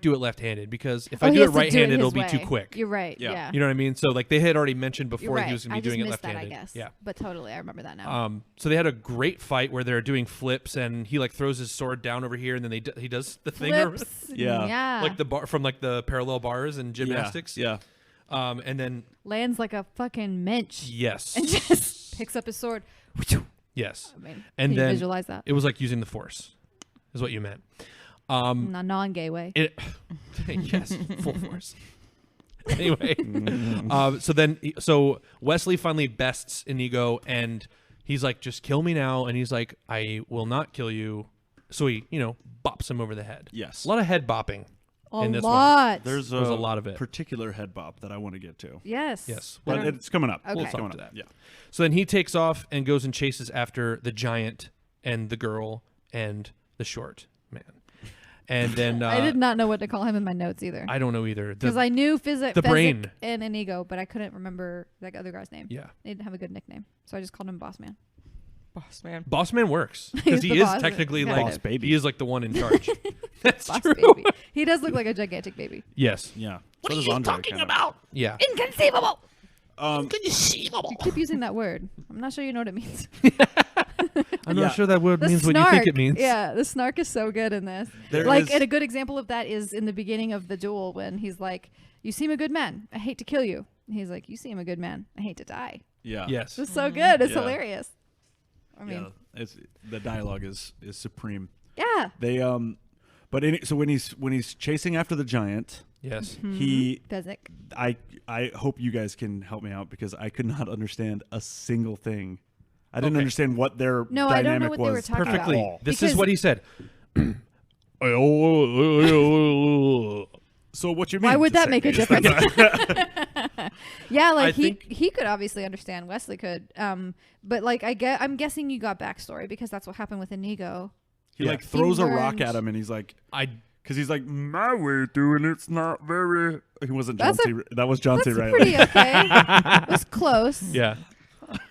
do it left-handed because if I he do it has to do right-handed, it'll his be too way. quick. You're right. Yeah. Yeah. You know what I mean? So like they had already mentioned You're before right. he was going I to be doing it just missed left-handed. that, I guess. Yeah. But totally, I remember that now. So they had a great fight where they're doing flips, and he like throws his sword down over here, and then he does the thing Flips. Yeah. Yeah. like the bar from like the parallel bars and gymnastics. Yeah. And then lands like a fucking mensch yes, and just picks up his sword. yes, I mean, and can you then visualize that? it was like using the force, is what you meant. In a non-gay way. It yes, full force. Anyway, so Wesley finally bests Inigo, and he's like, "Just kill me now," and he's like, "I will not kill you." So he, bops him over the head. Yes. A lot of head bopping. in this lot. There's a lot of it. particular head bop that I want to get to. Yes. Yes. But it's coming up. Okay. We'll It's talk coming to up. that. Yeah. So then he takes off and goes and chases after the giant and the girl and the short man. And then I did not know what to call him in my notes either. I don't know either. Because I knew the Fezzik brain. and Inigo, but I couldn't remember that other guy's name. Yeah. They didn't have a good nickname. So I just called him Boss Man. Boss man. Boss man works He's because he the is boss. technically Yeah. like Boss baby. he is like the one in charge. That's Boss true. Baby. He does look like a gigantic baby. Yes. Yeah. What So are does you Andre, talking kind of. about? Yeah. Inconceivable. Um, Inconceivable. You keep using that word. I'm not sure you know what it means. I'm Yeah. not sure that word The means snark. what you think it means. Yeah, the snark is so good in this. There like, is- and a good example of that is in the beginning of the duel when he's like, "You seem a good man. I hate to kill you." And he's like, "You seem a good man. I hate to die." yeah. Yes. It's so good. It's Yeah. hilarious. I mean, Yeah. It's the dialogue is supreme. yeah. They but so when he's chasing after the giant, Yes. he Fezzik. I hope you guys can help me out because I could not understand a single thing. I didn't Okay. understand what their No, I don't know dynamic what they were was talking at about. Perfectly. all. This Because- is what he said. So what you mean? Why would to that say make a is difference? Yeah, like I think- he could obviously understand. Wesley could. But like I'm guessing you got backstory because that's what happened with Inigo. He Yeah. like throws a rock learned- at him and he's like, I because he's like, my way of doing it's not very. He wasn't John That's C. That was John That's C. Reilly. pretty okay. It was close. yeah.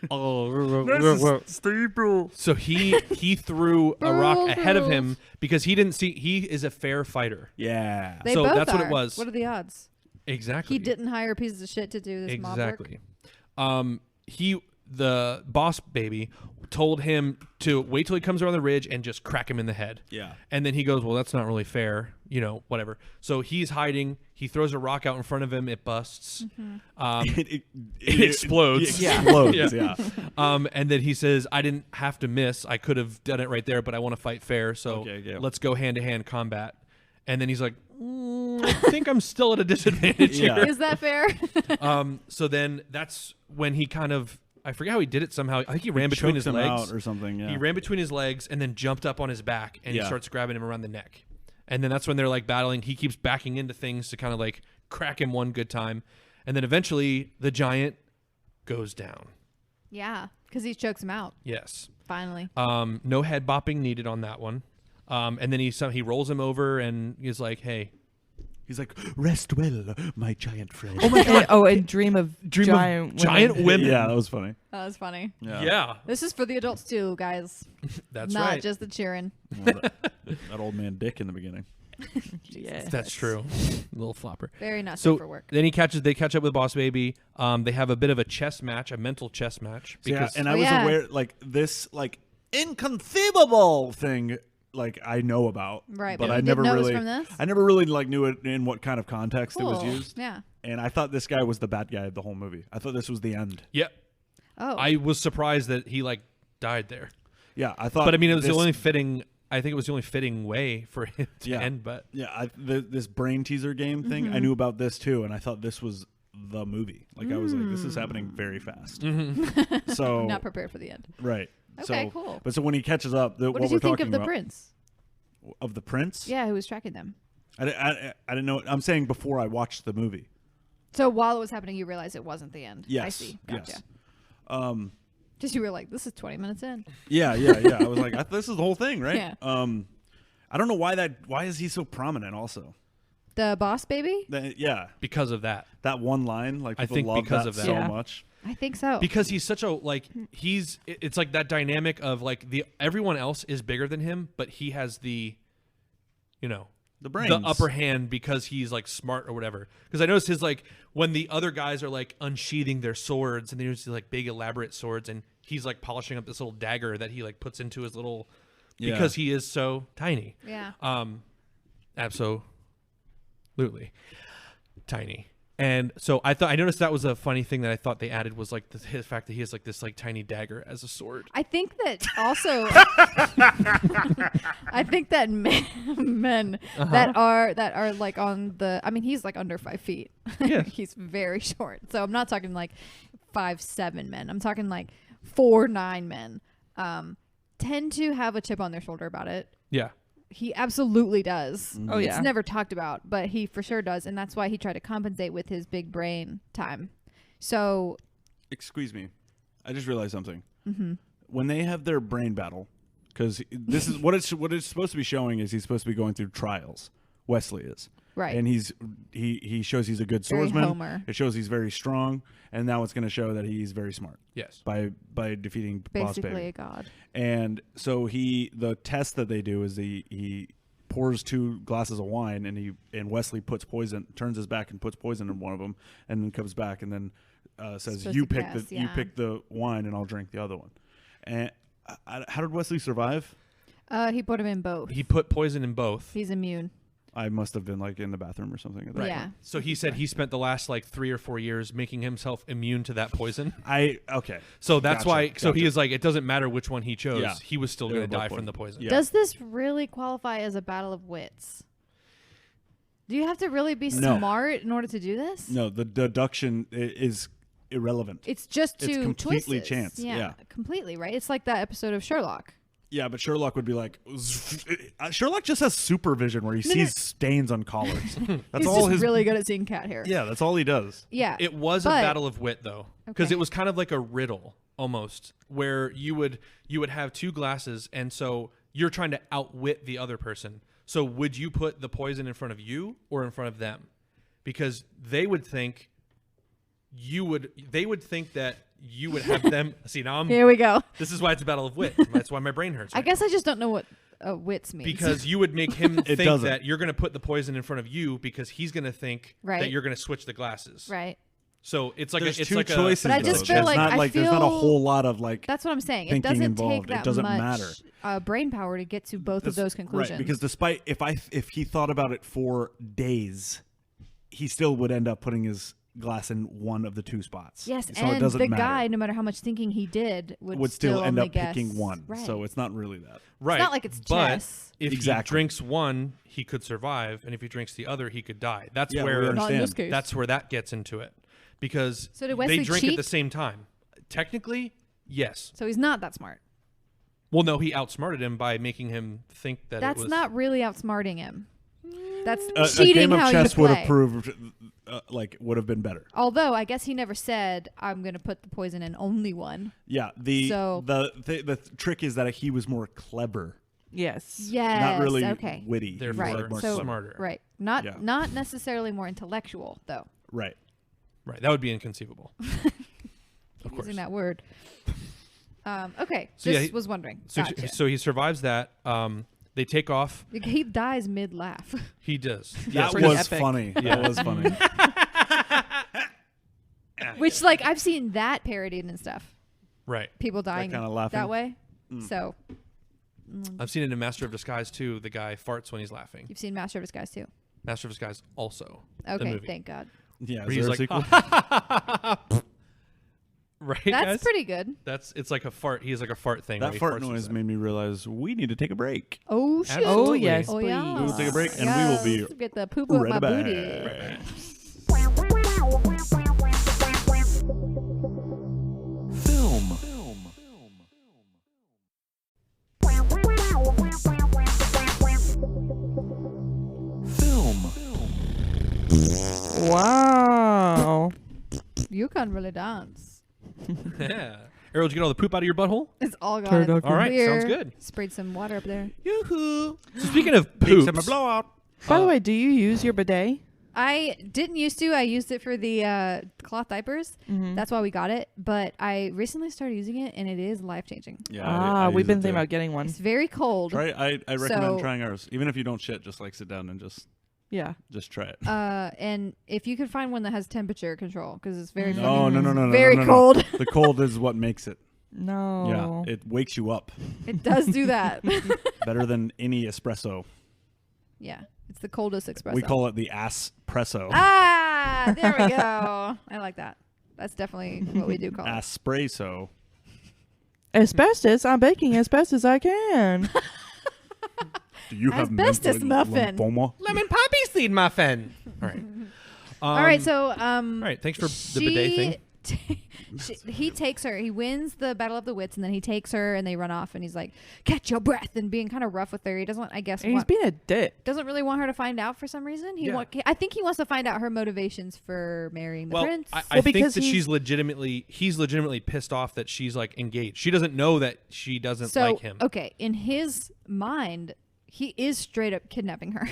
This is stable. So he threw a rock Rules, ahead of him rules. because he didn't see he is a fair fighter. Yeah. They So both that's what it are. was. What are the odds? Exactly. He didn't hire pieces of shit to do this mob work. Exactly. The boss baby told him to wait till he comes around the ridge and just crack him in the head. Yeah. And then he goes, well, that's not really fair, whatever. So he's hiding. He throws a rock out in front of him. It busts. it explodes. It explodes. Yeah. Yeah. And then he says, I didn't have to miss. I could have done it right there, but I want to fight fair. So Okay, yeah. let's go hand-to-hand combat. And then he's like, I think I'm still at a disadvantage Yeah. here. Is that fair? So then that's when he kind of, I forget how he did it somehow. I think he ran between his Chokes him legs. out or something. Yeah. He ran between his legs and then jumped up on his back and he Yeah. starts grabbing him around the neck. And then that's when they're like battling. He keeps backing into things to kind of like crack him one good time. And then eventually the giant goes down. Yeah, because he chokes him out. Yes. Finally. No head bopping needed on that one. And then he rolls him over and he's like, hey. He's like, rest well, my giant friend. Oh my God. And dream of giant women. women. Yeah, that was funny. That was funny. Yeah. This is for the adults too, guys. That's Not right. just the cheering. Well, that old man Dick in the beginning. Yeah. That's true. Little flopper. Very not safe So for work. then they catch up with Boss Baby. They have a bit of a chess match, a mental chess match. Because and I Oh, was yeah. aware, like, this, like, inconceivable thing, like, I know about. Right, But but I you never didn't know it was really, from this? I never really, like, knew it in what kind of context it was Cool. used. Yeah. And I thought this guy was the bad guy of the whole movie. I thought this was the end. yeah, Oh. I was surprised that he like died there. Yeah, I thought. But I mean, it was this, the only fitting. I think it was the only fitting way for him to Yeah. end. But Yeah, this brain teaser game thing, Mm-hmm. I knew about this too, and I thought this was the movie. Like, I was like, this is happening very fast. So Not prepared for the end. right. Okay, so, cool. But so when he catches up, What what did we're you think talking of the about prince? of the prince, Yeah, who was tracking them? I didn't know. I'm saying before I watched the movie. So while it was happening, you realized it wasn't the end. Yes. I see. Gotcha. Yes. Just you were like, this is 20 minutes in. Yeah. I was like, this is the whole thing, right? Yeah. I don't know why is he so prominent? Also, The boss baby? yeah, because of that, that one line, like I people think love because that of that. so Yeah. much. I think so. because he's such a like it's like that dynamic of like everyone else is bigger than him, but he has the The brains, the upper hand because he's like smart or whatever. Because I noticed his like when the other guys are like unsheathing their swords and there's like big elaborate swords and he's like polishing up this little dagger that he like puts into his little because he is so tiny. yeah. Absolutely tiny. And so I noticed that was a funny thing that I thought they added was like the fact that he has like this like tiny dagger as a sword. I think that also, I think that men that are like on the, I mean, he's like under 5 feet. Yeah. He's very short. So I'm not talking like 5'7" men. I'm talking like 4'9" men. Tend to have a chip on their shoulder about it. Yeah. he absolutely does. Oh, yeah. It's never talked about, but he for sure does, and that's why he tried to compensate with his big brain time. So, excuse me, I just realized something. mm-hmm. When they have their brain battle, because this is what it's supposed to be showing is he's supposed to be going through trials. Wesley is. Right. And he shows he's a good Very swordsman. Homer. It shows he's very strong, and now it's going to show that he's very smart. Yes. By defeating Boss Basically Baby. a god. And so the test that they do is he pours 2 glasses of wine, and Wesley turns his back and puts poison in one of them, and then comes back and then says, Supposed "You to pick guess, you pick the wine, and I'll drink the other one." And how did Wesley survive? He put him in both. He put poison in both. He's immune. I must have been like in the bathroom or something. At that Yeah. point. So he said he spent the last like 3 or 4 years making himself immune to that poison. Okay. So that's Gotcha, why. So he gotcha. is like, it doesn't matter which one he chose. Yeah. He was still They going were to both die poisoned. from the poison. Yeah. Does this really qualify as a battle of wits? Do you have to really be No. smart in order to do this? No, the deduction is irrelevant. It's just It's two completely choices. chance, yeah. Completely, right? It's like that episode of Sherlock. Yeah, but Sherlock would be like, Sherlock just has supervision where he sees stains on collars. That's He's all just his. really good at seeing cat hair. Yeah, that's all he does. Yeah. It was a but- battle of wit though, because Okay. it was kind of like a riddle almost, where you would have 2 glasses, and so you're trying to outwit the other person. So would you put the poison in front of you or in front of them? Because they would think that you would have them. See, now Here we go. this is why it's a battle of wit. That's why my brain hurts. I right guess I just don't know what wits means. because you would make him think doesn't. that you're going to put the poison in front of you because he's going to think Right. that you're going to switch the glasses. right. So it's like There's it's 2 like choices. But I though. just feel There's like- not I there's not a feel- whole lot of like. That's what I'm saying. It thinking doesn't involved. take It that doesn't much matter. brain power to get to both of those conclusions. Right, because despite if he thought about it for days, he still would end up putting his glass in one of the 2 spots. yes, so it and doesn't the matter. guy, no matter how much thinking he did, would still end only up guess. picking one. Right. So it's not really that. right. not like it's but chess. if Exactly. he drinks one, he could survive, and if he drinks the other, he could die. That's Yeah, we where understand. Not in this case. that's where that gets into it, because So did Wesley they drink at cheat? the same time. Technically, yes. So he's not that smart. Well, no, he outsmarted him by making him think that That's it was not really outsmarting him. That's A cheating game of how chess you would play. have proved would have been better. Although I guess he never said I'm going to put the poison in only one. Yeah. So- The trick is that he was more clever, Yes. Yes. not really okay. witty. He was, Therefore, Right. like, more So clever. smarter. right. Not Yeah. not necessarily more intellectual though. Right. right. That would be inconceivable. Of course. Using that word. Okay. So, yeah, Just he- was wondering. So, Gotcha. so he survives that. They take off. He dies mid laugh. He does. That pretty was epic. funny. Yeah. That was funny. Which like I've seen that parodied and stuff. Right. People dying kinda laughing? that way. So I've seen it in Master of Disguise too. The guy farts when he's laughing. you've seen Master of Disguise too. Master of Disguise also. the Okay, movie. thank God. Yeah. Where Is he's there a like, sequel? right, That's guys? pretty good. It's like a fart. He has like a fart thing. where That he fart farts noise inside. made me realize we need to take a break. Oh shit. Absolutely. Oh yes, Oh please. yeah. We will take a break, and we will be Yes, get the poo poo right up my back. booty. Film. Film. Wow. You can really dance. Yeah. Errol, did you get all the poop out of your butthole? It's all gone. Turducken. All right, Clear. sounds good. Sprayed some water up there. Yoo-hoo. So speaking of Summer poops, blowout. By the way, do you use your bidet? I didn't used to. I used it for the cloth diapers. Mm-hmm. That's why we got it. But I recently started using it, and it is life changing. Yeah. Ah, we've been thinking about getting one. It's very cold. Try. I recommend So- trying ours. Even if you don't shit, just like sit down and just Yeah. try it. And if you could find one that has temperature control, because it's very No, no. very no. cold. The cold is what makes it. No. Yeah, it wakes you up It does do that. better than any espresso. Yeah, it's the coldest espresso. We call it the ass-presso. Ah, there we go. I like that. That's definitely what we do call it. Aspresso. Asbestos. I'm baking as best as I can. Do you have Asbestos muffin. lymphoma? lemon poppy seed muffin. All right. All right, so All right. Thanks for the bidet thing. he takes her. He wins the Battle of the Wits, and then he takes her, and they run off. And he's like, "Catch your breath," and being kind of rough with her. He doesn't, I guess, And he's being a dick. doesn't really want her to find out for some reason. I think he wants to find out her motivations for marrying the prince. I think that he's legitimately pissed off that she's like engaged. She doesn't know that she doesn't like him. Okay, in his mind, he is straight up kidnapping her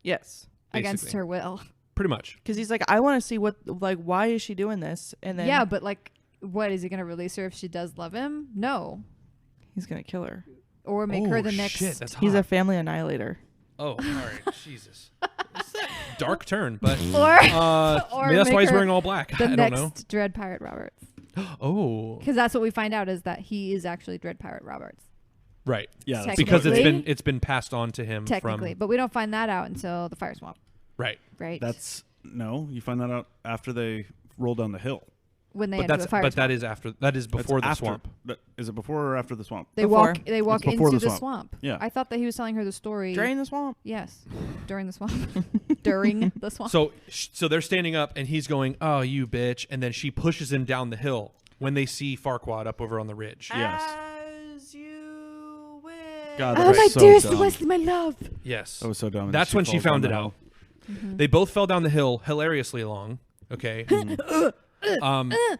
Yes. against her will. Pretty much. Because he's like, I want to see why is she doing this? And then Yeah, but like, what is he gonna release her if she does love him? No, he's gonna kill her. or make her the next. Shit, that's hot. He's a family annihilator. Oh, all right. Jesus. It's that dark turn, but or maybe that's make why he's her wearing all black. the I don't know. next Dread Pirate Roberts. Oh. Because that's what we find out is that he is actually Dread Pirate Roberts. Right. Yeah, that's Because Technically. it's been passed on to him Technically, from but we don't find that out until the Fire Swamp, right. right? No, you find that out after they roll down the hill. When they But enter the Fire Swamp. that is before the That's after. swamp. Is it before or after the swamp? They Before. walk. They walk It's before into the the swamp. swamp. Yeah. I thought that he was telling her the story. Drain the swamp. Yes, during the swamp. During the swamp. So they're standing up and he's going, "Oh, you bitch!" And then she pushes him down the hill when they see Farquaad up over on the ridge. Yes. As you wish. God, oh that my was so dearest dumb. Wesley, my love. Yes. That was so dumb. And That's when she falls down found the it hill. out. They both fell down the hill hilariously long. Okay.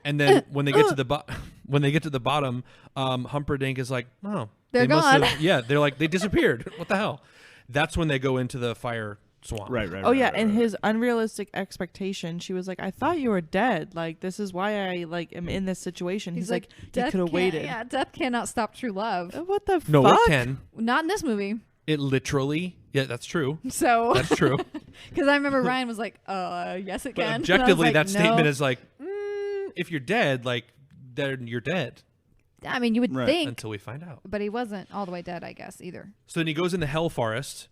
And then when they get to the bottom, Humperdinck is like, "Oh, They're they must gone." have- yeah, they're like they disappeared. What the hell?" That's when they go into the fire swamp. Right. Oh yeah, and his unrealistic expectation. She was like, "I thought you were dead. Like this is why I am in this situation." He's like, "You "Death could have can't- waited." Yeah, death cannot stop true love. What the No, fuck? it can. Not in this movie. It literally. Yeah, that's true. So, That's true. because I remember Ryan was like, yes, it But can." And I was objectively, like, that "No." statement is like, if you're dead, like, then you're dead I mean, you would Right. think, until we find out. but he wasn't all the way dead, I guess, either. So then he goes into Hell Forest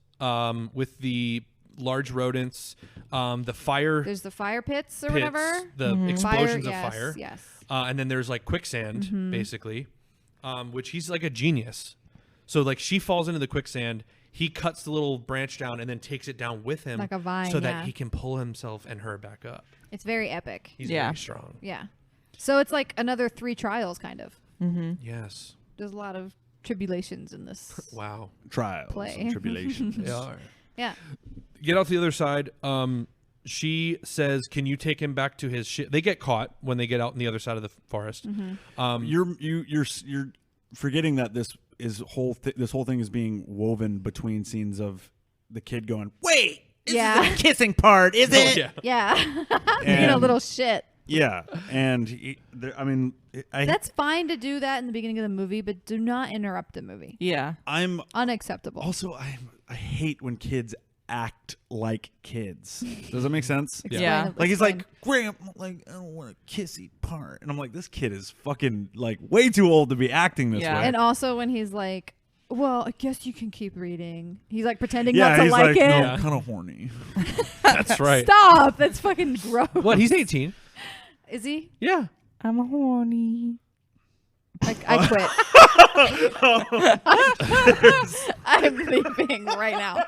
with the large rodents, the fire There's the fire pits or pits, whatever. the explosions of fire. Yes. And then there's like quicksand, basically, which he's like a genius. So like she falls into the quicksand. He cuts the little branch down and then takes it down with him, Like a vine, so yeah. that he can pull himself and her back up. It's very epic. He's Yeah. very strong. Yeah. So it's like another 3 trials, kind of. Yes. There's a lot of tribulations in this. Wow. Trials Play. and tribulations. They are. Yeah. Get out to the other side. She says, "Can you take him back to his ship?" They get caught when they get out on the other side of the forest. You're forgetting that this whole thing is being woven between scenes of the kid going, "Wait, Yeah. kissing part, is it?" yeah. Yeah. Being a And- little shit. Yeah, and That's fine to do that in the beginning of the movie, but do not interrupt the movie. Yeah. I'm Unacceptable. also I hate when kids act like kids. Does that make sense? Explain Yeah. it, Like he's explain. like, Graham, like I don't want a kissy part, and I'm like, this kid is fucking like way too old to be acting this Yeah. way. And also when he's like, well, I guess you can keep reading. He's like pretending yeah, not to he's like like, it. no, Yeah. I'm kind of horny. That's right. Stop. That's fucking gross. What? He's 18. Is he? Yeah. I'm horny. I quit. I'm leaving right now.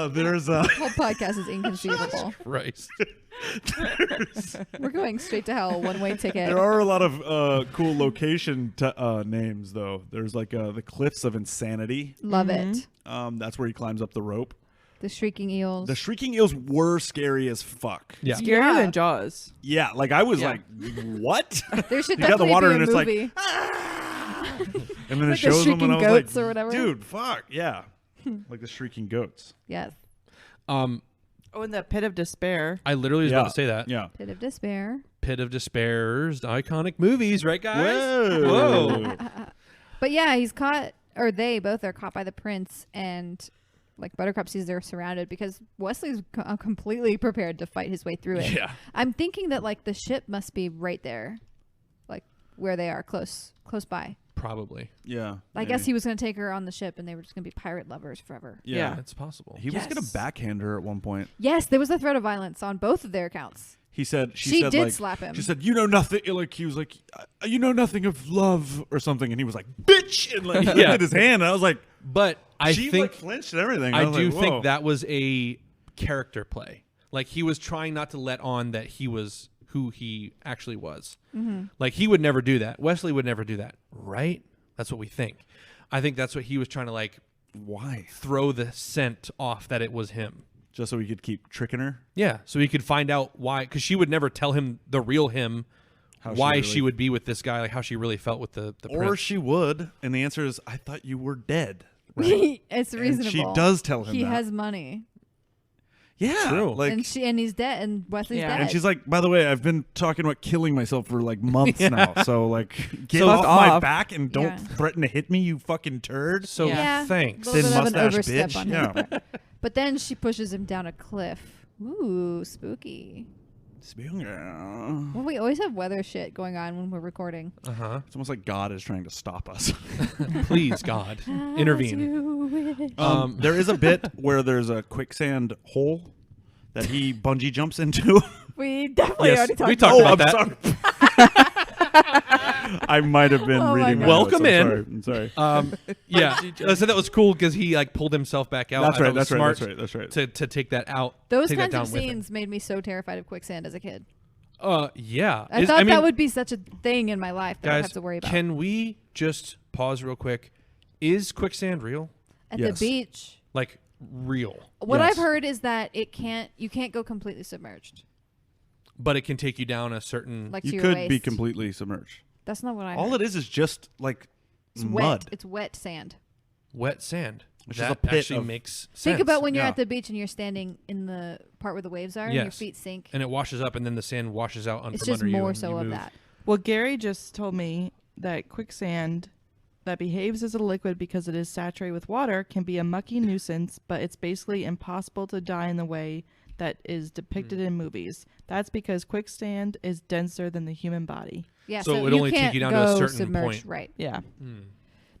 There's a Whole podcast is inconceivable. Christ. We're going straight to hell. One-way ticket. there are a lot of cool location names though. There's like the Cliffs of Insanity. Love it. That's where he climbs up the rope. The shrieking eels. The shrieking eels were scary as fuck. Yeah. Scarier Yeah. than Jaws. Yeah, like I was Yeah. like, what? There should You got the definitely water be a and it's like, movie. And then Like it the shows them, and shrieking I was goats like, or whatever. dude, fuck, yeah, like the shrieking goats. Yes. Oh, in the pit of despair. I literally was yeah. about to say that. Yeah. Pit of Despair. Pit of Despair's iconic movies, right, guys? Whoa. But yeah, he's caught, or they both are caught by the prince, and like Buttercup sees they're surrounded because Wesley's completely prepared to fight his way through it. Yeah. I'm thinking that like the ship must be right there, like where they are, close by. Probably. Yeah. I guess he was going to take her on the ship, and they were just going to be pirate lovers forever. Yeah. It's possible. He was gonna backhand her at one point. Yes, there was a threat of violence on both of their accounts. He said She said, did like, slap him. She said, "You know nothing." Like he was like, "You know nothing of love" or something, and he was like, "Bitch!" and like Yeah. hit his hand. And I was like, But I she think like flinched and everything. I was do like, think whoa. that was a character play. Like he was trying not to let on that he was who he actually was. Mm-hmm. Like, he would never do that. Wesley would never do that, right? That's what we think. I think that's what he was trying to, like, Why? throw the scent off that it was him. Just so we could keep tricking her? Yeah, so he could find out why, because she would never tell him the real him, why she would be with this guy, like how she really felt with the Or prince. she would, and the answer is, I thought you were dead. Right? It's And reasonable. she does tell him he that. has money, Yeah. True. Like, and he's dead, and Wesley's Yeah. dead. and she's like, by the way, I've been talking about killing myself for like months now. So like, get So off fuck my off. back and don't Yeah. threaten to hit me, you fucking turd. So Yeah. thanks. a little Thin bit of an mustache overstep bitch. on his Yeah. part. But then she pushes him down a cliff. Ooh, spooky. It's Well, we always have weather shit going on when we're recording. Uh-huh. almost like God is trying to stop us. Please, God, intervene. There is a bit where there's a quicksand hole that he bungee jumps into. We definitely Yes, already talked we about talked that. about that. I might have been Oh my reading. God. my notes. Welcome I'm in. Sorry. I'm sorry. Yeah, I said that was cool because he like pulled himself back out. That's I thought right. it was That's right. smart That's right. That's right. To take that out. Those take that kinds of down with him. scenes made me so terrified of quicksand as a kid. Yeah. I thought that would be such a thing in my life that I'd guys, have to worry about. Can we just pause real quick? Is quicksand real? At Yes. the beach, Like real? what Yes. I've heard is that you can't go completely submerged, But it can take you down a certain. like to You your could waist. be completely submerged. That's not what I All heard. it is just like It's mud. wet. It's wet sand. wet sand. Which is that a pit actually of- makes sense. Think about when you're Yeah. at the beach and you're standing in the part where the waves are and your Yes. feet sink. and it washes up, and then the sand washes out It's from just under you. more and so you of move. that. Well, Gary just told me that quicksand that behaves as a liquid because it is saturated with water can be a mucky nuisance, but it's basically impossible to die in the way that is depicted in movies. That's because quicksand is denser than the human body. Yeah, So so, it would you only take can't you down to a go certain submerged, point. right? Yeah.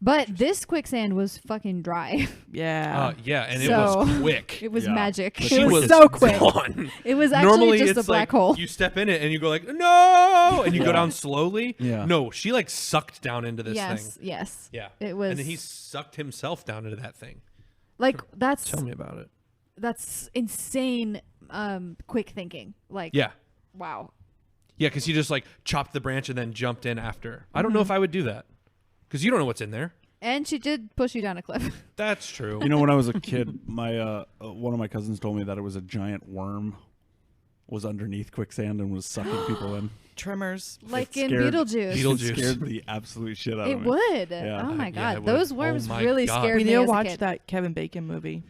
But this quicksand was fucking dry. Yeah. Yeah, and So- it was quick. It was Yeah. magic. But It she was was so quick. gone. It was actually Normally just it's a black like hole. you step in it and you go like no, and you go Yeah. down slowly. Yeah. No, she like sucked down into this Yes, thing. yes. Yeah. It was And then he sucked himself down into that thing. like that's Tell me about it. that's insane quick thinking. Like Yeah. wow. Yeah, because he just like chopped the branch and then jumped in after. I don't know if I would do that because you don't know what's in there. And she did push you down a cliff. That's true. You know, when I was a kid, my one of my cousins told me that it was a giant worm was underneath quicksand and was sucking people in. Tremors. Like It in scared- Beetlejuice. Beetlejuice. It scared the absolute shit out It of me. would. Yeah. Oh my Yeah, god. it would. Those Oh worms my really God. scared We me need to as a watch kid. that Kevin Bacon movie.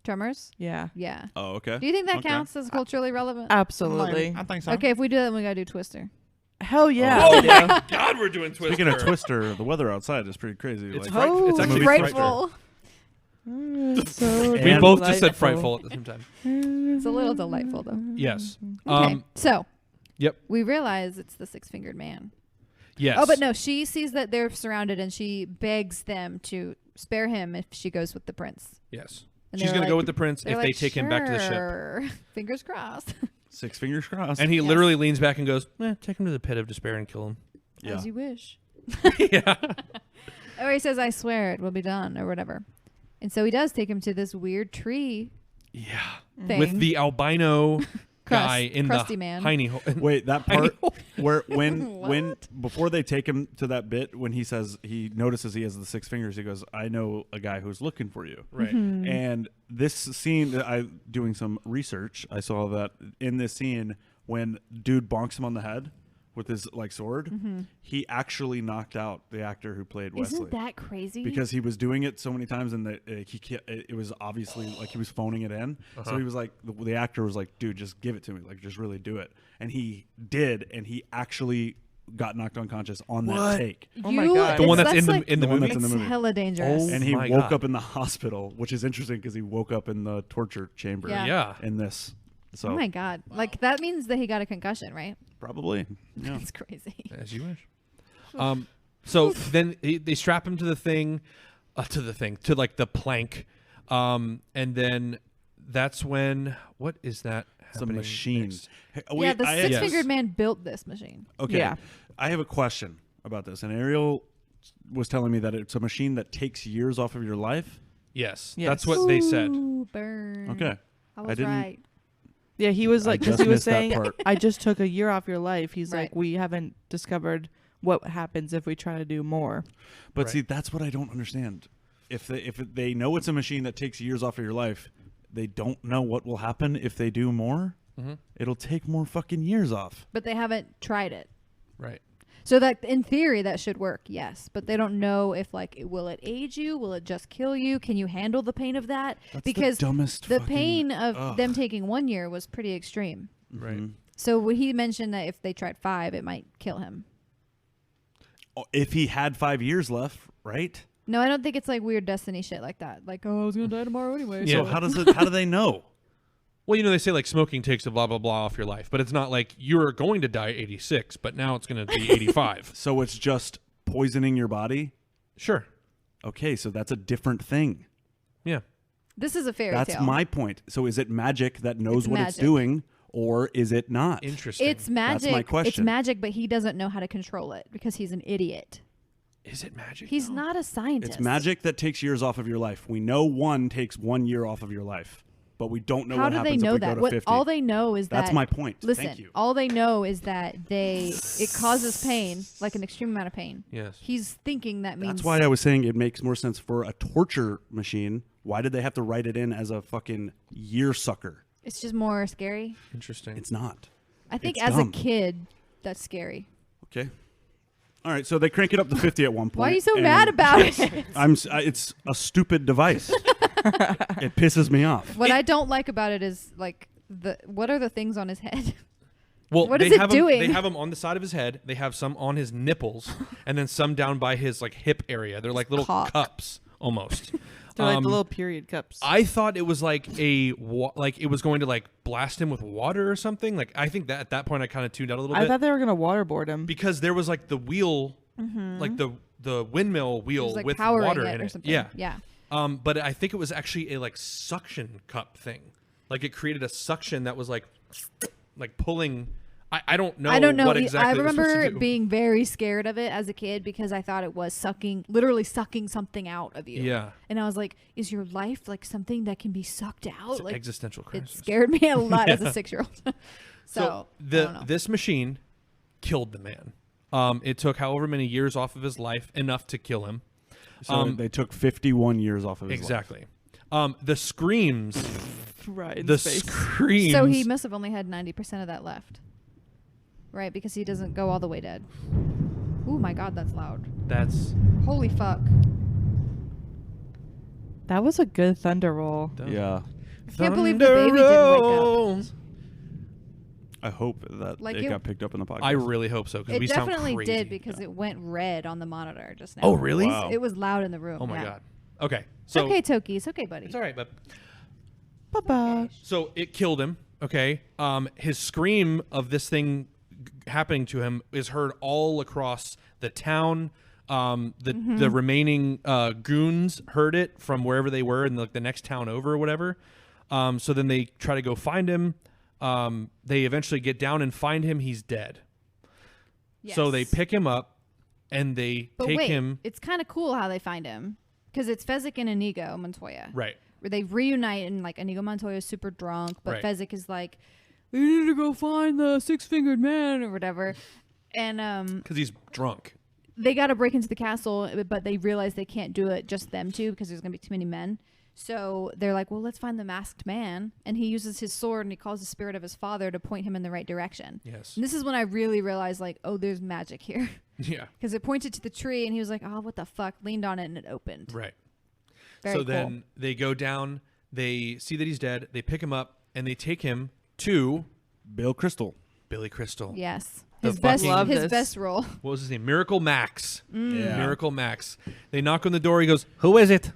Tremors? Yeah. Yeah. Oh, okay. Do you think that Okay. counts as culturally relevant? Absolutely. I think so. Okay, if we do that, then we gotta do Twister. Hell yeah. Oh we do. my God, we're doing Twister. Speaking of Twister, the weather outside is pretty crazy. It's Like, frightful. It's Oh, actually Frightful. So We And- both just said delightful. frightful at the same time. It's a little delightful though. Yes. Okay. So Yep. we realize it's the six-fingered man. Yes. Oh, but no, she sees that they're surrounded and she begs them to spare him if she goes with the prince. Yes. And She's they're gonna go like- with the prince They're if like, they take him back to the ship. "Sure." Fingers crossed. 6 fingers crossed. And he Yes. literally leans back and goes, take him to the pit of despair and kill him. yeah. As you wish. Yeah. Or he says, I swear it will be done, or whatever. And so he does take him to this weird tree Yeah. thing. With the albino guy in crusty the man. hiney hole. Wait, that part where when What? before they take him to that bit when he says he notices he has the 6 fingers, he goes, "I know a guy who's looking for you." Right. Mm-hmm. And this scene, I doing some research, I saw that in this scene when dude bonks him on the head with his like sword, he actually knocked out the actor who played Wesley. Isn't that crazy? Because he was doing it so many times, and it was obviously like he was phoning it in. So he was like, the actor was like, "Dude, just give it to me, like just really do it." And he did, and he actually got knocked unconscious on that take. Oh my God. The one that's it's in the like- in the The one movie. that's in the it's movie. hella dangerous. Oh And he my woke God. up in the hospital, which is interesting because he woke up in the torture chamber. Yeah. Yeah. In this, so Oh my god! Like that means that he got a concussion, right? probably, yeah. That's crazy. As you wish. So then they strap him to the thing, to like the plank, and then that's when what is that? Some happening machines. next? Hey, Yeah, the I- six-fingered man built this machine. Okay. Yeah. I have a question about this. And Ariel was telling me that it's a machine that takes years off of your life. Yes, Yes. that's what they said. Ooh, burn. Okay. I was didn't- right. Yeah, he was like, because just he was missed that saying, part. I just took a year off your life. He's Right. like, we haven't discovered what happens if we try to do more. But Right. see, that's what I don't understand. If they know it's a machine that takes years off of your life, they don't know what will happen if they do more. Mm-hmm. It'll take more fucking years off. But they haven't tried it. Right. So that in theory that should work, yes. But they don't know if will it age you? Will it just kill you? Can you handle the pain of that? That's Because the dumbest. the fucking, pain of ugh. them taking 1 year was pretty extreme. Right. Mhm. So when he mentioned that if they tried 5, it might kill him. If he had 5 years left, right? No, I don't think it's like weird destiny shit like that. Like, oh, I was gonna die tomorrow anyway. Yeah. So how do they know? Well, you know, they say like smoking takes a blah, blah, blah off your life, but it's not like you're going to die at 86, but now it's going to be 85. So it's just poisoning your body? Sure. Okay, so that's a different thing. Yeah. This is a fairy That's tale. my point. So is it magic that knows It's what it's magic. doing, or is it not? Interesting. It's magic. my It's question. magic, but he doesn't know how to control it because he's an idiot. Is it magic? He's though? not a scientist. It's magic that takes years off of your life. We know one takes 1 year off of your life, but we don't know How what do they happens know if we that? go to What 50. all they know is That's that my point. Listen, Thank you. all they know is that it causes pain, like an extreme amount of pain. Yes. He's thinking that means That's why I was saying it makes more sense for a torture machine. Why did they have to write it in as a fucking year sucker? it's just more scary. Interesting. It's not. I think It's as dumb. a kid, that's scary. Okay. All right, so they crank it up to 50 at one point. Why are you so and mad about it? it's a stupid device. It pisses me off. What I don't like about it is like what are the things on his head? Well, What they is it have doing? Him, they have him on the side of his head. They have some on his nipples, and then some down by his like hip area. They're like little Cock. cups almost. They're like the little period cups. I thought it was like like it was going to like blast him with water or something. Like I think that at that point I kind of tuned out a little I bit thought they were going to waterboard him. because there was like the wheel, like the windmill It wheel was, like with powering water it in or it. something. Yeah. Yeah. But I think it was actually a like suction cup thing. Like it created a suction that was like pulling. I don't know. I don't know. What exactly I it was supposed remember to do. being very scared of it as a kid because I thought it was literally sucking something out of you. Yeah. And I was like, is your life like something that can be sucked out? It's an Like existential it crisis. scared me a lot as Yeah. a 6-year-old. So so I don't know. this machine killed the man. It took however many years off of his life, enough to kill him. So they took 51 years off of his life. Exactly. The screams. Right. in The space. screams. So he must have only had 90% of that left. Right, because he doesn't go all the way dead. Oh my god, that's loud. That's Holy fuck. That was a good thunder roll. Yeah. I can't believe the baby didn't wake up. I hope that Like it it- got picked up in the podcast. I really hope so because It we sound definitely crazy. did because it went red on the monitor just now. Oh really? Wow. It was loud in the room. Oh my yeah. god. Okay. It's So okay, Toki. It's okay, buddy. it's all right, but Bye-bye. so it killed him. Okay. His scream of this thing happening to him is heard all across the town. The remaining goons heard it from wherever they were in the next town over or whatever. So then they try to go find him. They eventually get down and find him. He's dead. So they Yes. pick him up and they But take wait, him. it's kind of cool how they find him because it's Fezzik and Inigo Montoya. Right. Where they reunite and like Inigo Montoya is super drunk, but Right. Fezzik is like, "We need to go find the 6-fingered man" or whatever. And Because he's drunk. they got to break into the castle, but they realize they can't do it just them two because there's gonna be too many men. So they're like, well, let's find the masked man. And he uses his sword and he calls the spirit of his father to point him in the right direction. Yes. And this is when I really realized, like, oh, there's magic here. Yeah. Because it pointed to the tree and he was like, oh, what the fuck? Leaned on it and it opened. Right. Very so cool. then they go down, they see that he's dead, they pick him up, and they take him to Bill Crystal. Billy Crystal. Yes. The His best, fucking- Love his this. best role. What was his name? Miracle Max. Yeah. Miracle Max. They knock on the door. He goes, "Who is it?"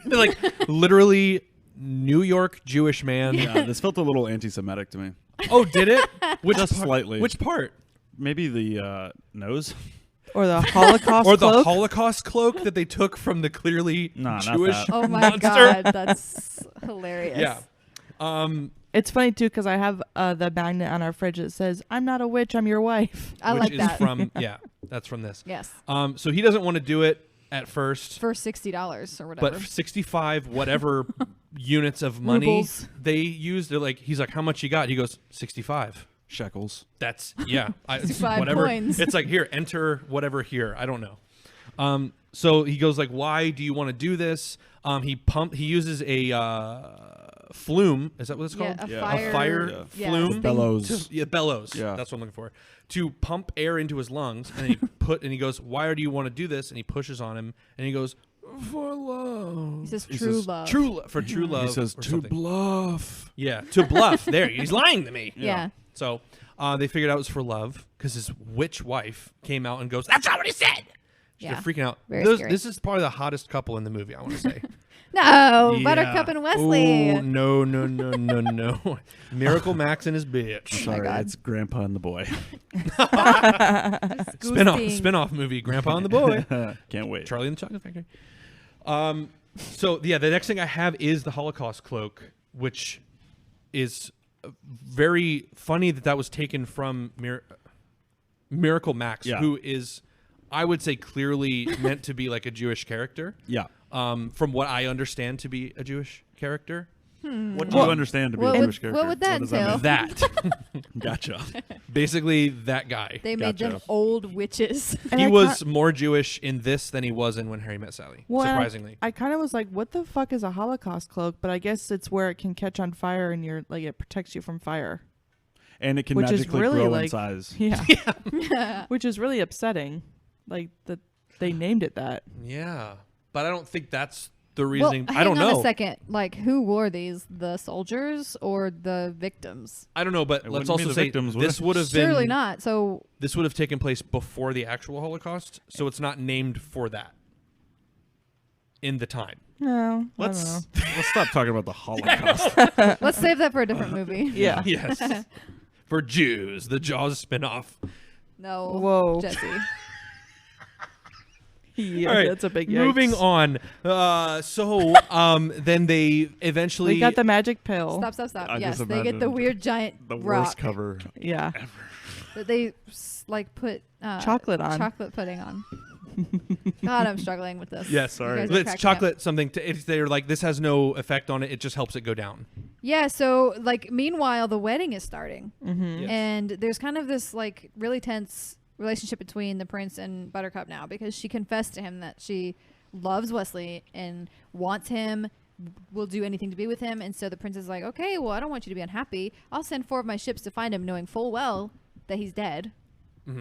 They're like literally New York Jewish man. Yeah, this felt a little anti-Semitic to me. Oh, did it? Which Just part? slightly. Which part? Maybe the nose. Or the Holocaust Or the cloak. Holocaust cloak that they took from the clearly No, not Jewish that. Oh my monster? God. That's hilarious. Yeah. It's funny too because I have the magnet on our fridge that says, "I'm not a witch, I'm your wife." I which like is that. from that's from this. Yes. So he doesn't want to do it. at first. For $60 or whatever. But 65 whatever units of money Rubles. they used, they're like, he's like, how much you got? He goes, 65 shekels. That's yeah. 65 whatever. coins. It's like, here, enter whatever here. I don't know. So he goes like, why do you want to do this? He uses a flume. Is that what it's Yeah, called? a A fire flume. Bellows. Bellows. Yeah. That's what I'm looking for. To pump air into his lungs, and he goes, why do you want to do this? And he pushes on him, and he goes, for love. He says He true says love. For true love. He says or to something. bluff. Yeah, to bluff. There, he's lying to me. Yeah. So they figured out it was for love because his witch wife came out and goes, "That's not what he said." She's freaking out. Very scary. This is probably the hottest couple in the movie, I want to say. No, Yeah. Buttercup and Wesley. Oh, no. Miracle Max and his bitch. Sorry, God. it's Grandpa and the boy. Spin-off movie, Grandpa and the Boy. Can't wait. Charlie and the Chocolate Factory. So yeah, the next thing I have is the Holocaust cloak, which is very funny that was taken from Miracle Max, Yeah. who is, I would say, clearly meant to be like a Jewish character. Yeah. From what I understand to be a Jewish character. What do you understand to be what a would- Jewish character? what would that does entail? mean? That Gotcha. basically that guy. They made them Gotcha. old witches. And He I was more Jewish in this than he was in When Harry Met Sally. Well, and surprisingly. I kind of was like, what the fuck is a Holocaust cloak? But I guess it's where it can catch on fire and it protects you from fire. And it can Which is magically really, grow in like- size. Yeah. Which is really upsetting. Like that they named it that. Yeah, but I don't think that's the Well, reasoning. I hang don't on know. a second. Like, who wore these? The soldiers or the victims? I don't know, but It let's wouldn't be also the say victims, would this it? would have Surely been not. So this would have taken place before the actual Holocaust, so it's not named for that in the time. No. Let's stop talking about the Holocaust. let's save that for a different movie. Yeah. Yes, for Jews, the Jaws spinoff. No. Whoa. Jesse. Yeah, All right, that's a big yikes. Moving on. Then they eventually We got the magic pill. Stop. I yes, just they get the imagined weird giant the rock worst cover. Yeah. that they put Chocolate on. chocolate pudding on. God, I'm struggling with this. Yes, You sorry. guys are It's cracking chocolate up. something. They're like, this has no effect on it. It just helps it go down. Yeah. So meanwhile, the wedding is starting, Mm-hmm. Yes. and there's kind of this really tense relationship between the prince and Buttercup now, because she confessed to him that she loves Wesley and wants him, will do anything to be with him. And so the prince is like, okay, well, I don't want you to be unhappy. I'll send 4 of my ships to find him, knowing full well that he's dead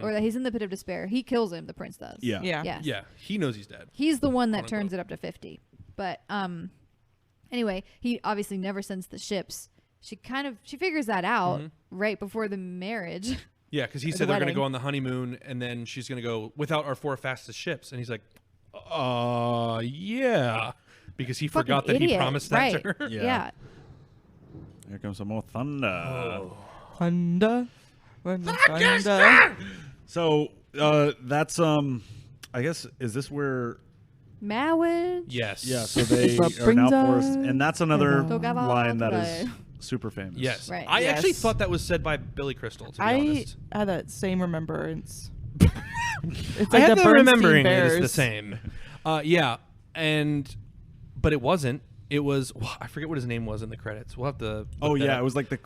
or that he's in the pit of despair. He kills him. The prince does. Yeah. Yeah. Yes. Yeah, he knows he's dead. He's the one that Quote, turns unquote. it up to 50. But anyway, he obviously never sends the ships. She figures that out right before the marriage. Yeah, because he Or said the they're going to wedding. go on the honeymoon, and then she's going to go without our 4 fastest ships. And he's like, yeah. Because he Fucking forgot that he idiot. promised that Right. to her. Yeah. Yeah. Here comes some more thunder. Thunder. When the thunder. So that's I guess, is this where? Marriage. Yes. Yeah. So they What are now brings forced, us and that's another together. line that is super famous. Yes. Right. I actually Yes. thought that was said by Billy Crystal, to be I honest. had that same remembrance. It's I like have the the Bernstein remembering Bears. it is the same. Yeah. But it wasn't. It was, I forget what his name was in the credits. We'll have to. Oh look that yeah, up. it was like the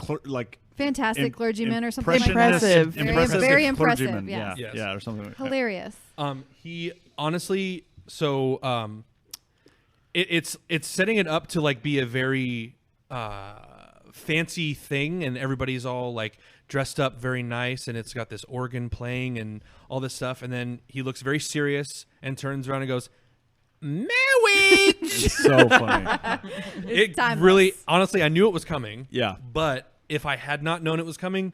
Fantastic Im- clergyman or something like that. Impressive. Very impressive. clergyman. Yes. Yes. Yeah, or something like that. Hilarious. He honestly, so it's setting it up to like be a very fancy thing, and everybody's all like dressed up very nice, and it's got this organ playing and all this stuff, and then he looks very serious and turns around and goes, marriage. It's so funny. It timeless. really, honestly, I knew it was coming. Yeah. But if I had not known it was coming,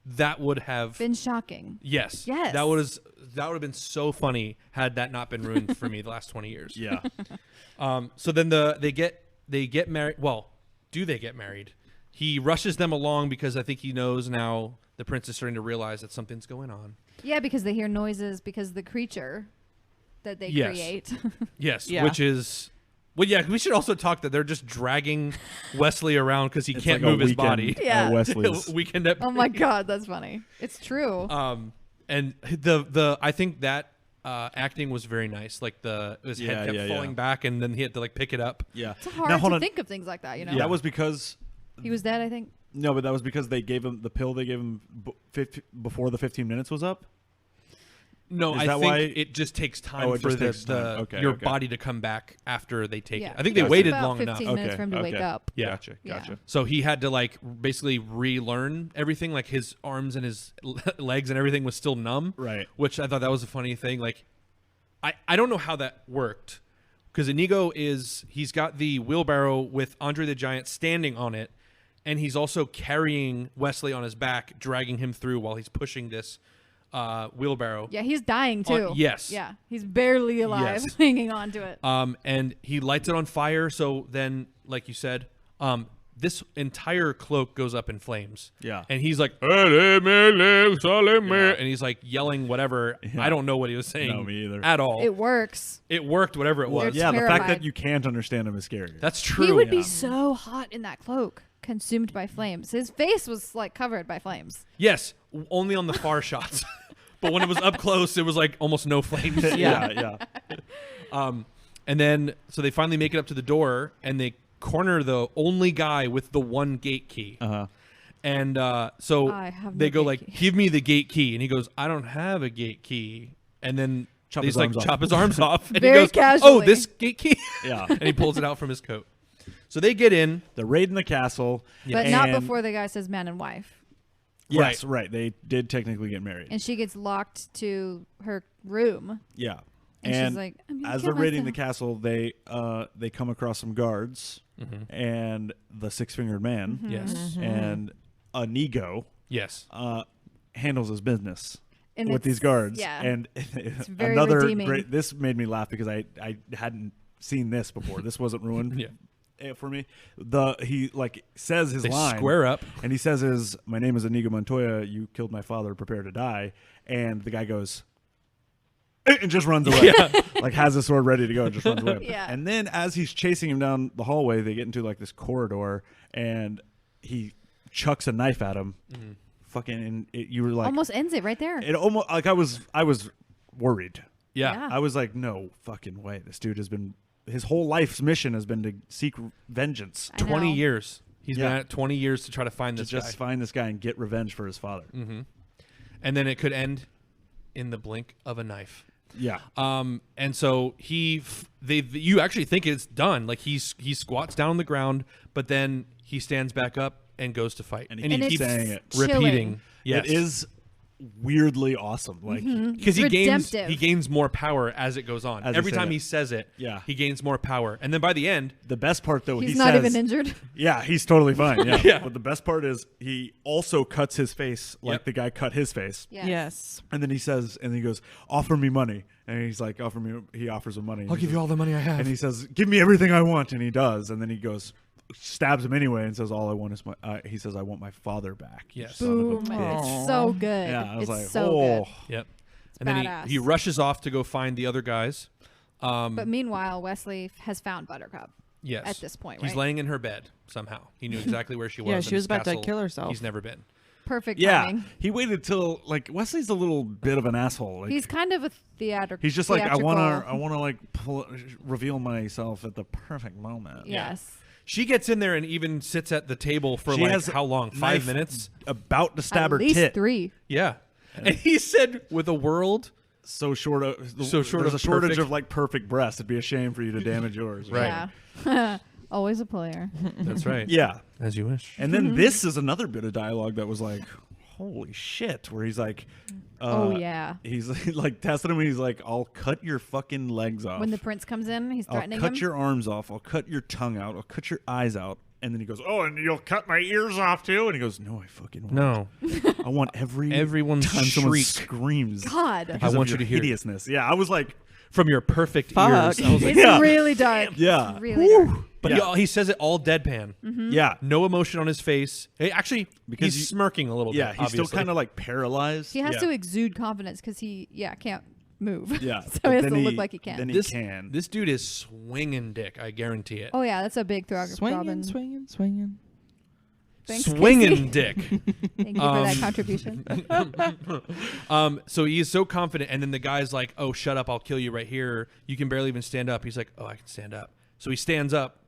that would have Been shocking. yes. Yes. That would have been so funny had that not been ruined for me the last 20 years. Yeah. So then they get married. Well, do they get married? He rushes them along because I think he knows now the prince is starting to realize that something's going on. Yeah, because they hear noises because the creature that they Yes. create. Yes, Yeah. which is well, yeah. We should also talk that they're just dragging Wesley around because he It's can't like a move his weekend body. Yeah. at Wesley's. Weekend at Oh my god, that's funny. It's true. And the I think that acting was very nice. Like his Yeah, head kept yeah, falling yeah. back, and then he had to like pick it up. Yeah. It's hard Now, hold to on. think of things like that, you know? That was because He was dead, I think. no, but that was because they gave him the pill they gave him before the 15 minutes was up. No, Is I that think why- it just takes time Oh, it for just takes time. Okay, your okay. body to come back after they take Yeah. it. I think they It was waited about long 15 enough. minutes for him to wake up. Yeah. Gotcha. Yeah. Gotcha. So he had to like basically relearn everything. Like his arms and his legs and everything was still numb. Right. Which I thought that was a funny thing. Like, I don't know how that worked, because Inigo he's got the wheelbarrow with Andre the Giant standing on it, and he's also carrying Wesley on his back, dragging him through while he's pushing this wheelbarrow. Yeah, he's dying too. Yes. Yeah, he's barely alive, Yes. hanging on to it. And he lights it on fire. So then, like you said, this entire cloak goes up in flames. Yeah. And he's like, Yeah. and he's like yelling whatever. Yeah. I don't know what he was saying. No, me either. At all. It works. It worked, whatever it was. They're Yeah, the fact terrified. that you can't understand him is scary. That's true. He would be Yeah. so hot in that cloak, consumed by flames. His face was like covered by flames. Yes, only on the far shots. But when it was up close, it was like almost no flames. yeah. And then, so they finally make it up to the door, and they corner the only guy with the one gate key. Uh-huh. And so I have they no go gate like, key. "Give me the gate key," and he goes, "I don't have a gate key." And then Chop they his just like arms off. chop his arms off, and Very he goes, casually. "Oh, this gate key," Yeah. and he pulls it out from his coat. So they get in. They're raiding the castle. But not and- before the guy says man and wife. Yes, right. They did technically get married. And she gets locked to her room. Yeah. And she's like, I'm gonna as kill they're raiding the myself. castle, they come across some guards and the six-fingered man Mm-hmm. Yes, and Inigo yes. handles his business And with it's- these guards. yeah. And very another redeeming. great. This made me laugh because I hadn't seen this before. This wasn't ruined. Yeah. For me, he like says his They line, square up. and he says, "My name is Inigo Montoya. You killed my father. Prepare to die." And the guy goes, and just runs away. Like has his sword ready to go and just runs away. Yeah. And then as he's chasing him down the hallway, they get into like this corridor, and he chucks a knife at him. Fucking, and you were like, Almost ends it right there. it almost like I was worried. Yeah. I was like, no fucking way. This dude has been. His whole life's mission has been to seek vengeance. I 20 know. years. He's Yeah. been at it 20 years to try to find To this just guy. find this guy and get revenge for his father. And then it could end in the blink of a knife. Yeah. And so you actually think it's done. Like he squats down on the ground, but then he stands back up and goes to fight. And he he keeps keeps saying it. repeating. Yes. It is weirdly awesome. Like, Because he Redemptive. gains more power as it goes on. As Every he said time it. he says it, Yeah. he gains more power. And then by the end, the best part though, He's he not says, even injured. Yeah, he's totally fine. Yeah. Yeah. But the best part is he also cuts his face like Yep. the guy cut his face. Yes. And then he says, and he goes, "Offer me money." And he's like, he offers him money. I'll give you all the money I have. And he says, "Give me everything I want." And he does. And then he goes, stabs him anyway and says, "All I want is my," he says, "I want my father back." you Yes. son of a Boom. bitch." It's so good. Yeah, I was it's like, so "Oh." good. Yep. And then badass. he rushes off to go find the other guys. But meanwhile, Wesley has found Buttercup. Yes. At this point, He's right? laying in her bed somehow. He knew exactly where she was. Yeah, in she was this about to castle kill herself. He's never been. Perfect Yeah, timing. he waited till like Wesley's a little bit of an asshole. Like, He's kind of a theatrical. he's just like, I wanna like reveal myself at the perfect moment. Yes. She gets in there and even sits at the table for She like has how long? 5 knife minutes? About to stab At her least tit. 3. Yeah. And he said, with a world. So short of So short there's of a shortage perfect. of like perfect breasts. It'd be a shame for you to damage yours. Right. Yeah. Always a player. That's right. Yeah. As you wish. And then this is another bit of dialogue that was like, holy shit, where he's like, Oh, yeah. He's like testing him and he's like, "I'll cut your fucking legs off. When the prince comes in, he's I'll threatening cut him. your arms off. I'll cut your tongue out. I'll cut your eyes out." And then he goes, "Oh, and you'll cut my ears off too?" And he goes, "No, I fucking won't. No. I want Everyone time someone shriek. screams. God. because I of want your you to hear it. hideousness." Yeah, I was like, From your perfect Fuck. ears. I was like, It's Yeah. really dark. yeah, It's really dark. but Yeah. he says it all deadpan. yeah, No emotion on his face. Hey, actually, Because he's smirking a little yeah. bit. He's still obviously. kind of like paralyzed. He has Yeah. to exude confidence because he, can't move. Yeah, so but he has then to look like he can. Then he This can. This dude is swinging dick. I guarantee it. Oh, yeah. That's a big throw. Swinging, swinging, swinging. Thanks, swinging Casey. dick. Thank you for that contribution. So he is so confident, and then the guy's like, "Oh, shut up! I'll kill you right here. You can barely even stand up." He's like, "Oh, I can stand up." So he stands up.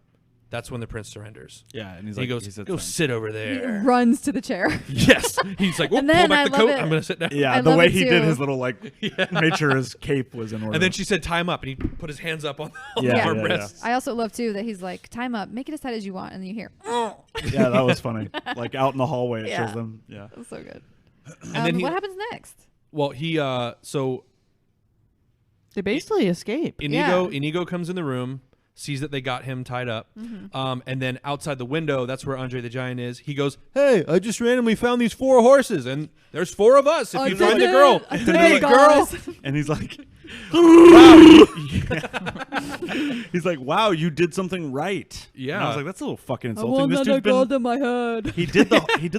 That's when the prince surrenders. Yeah, and He goes, "Go sit over He there." runs to the chair. Yes. He's like, "Oh, And pull then back I the coat. love it. I'm gonna sit down." Yeah, I the love way it he did too. his little made sure his cape was in order. And then she said, "Time up," and he put his hands up on the Yeah, yeah, armrest. I also love too that he's like, time up, make it as tight as you want, and then you hear, yeah, that was funny. Like out in the hallway, it Yeah. shows them. Yeah. that's so good. And then what happens next? Well, he so They basically escape. Inigo comes in the room, sees that they got him tied up, and then outside the window, that's where Andre the Giant is. He goes, "Hey, I just randomly found these 4 horses, and there's 4 of us. If I you did find the it. girl, I did hey it, girl." guys. And he's like, wow. He's like, wow, you did something right. Yeah. And I was like, that's a little fucking I insulting. want This another dude's been, gold in my head. he did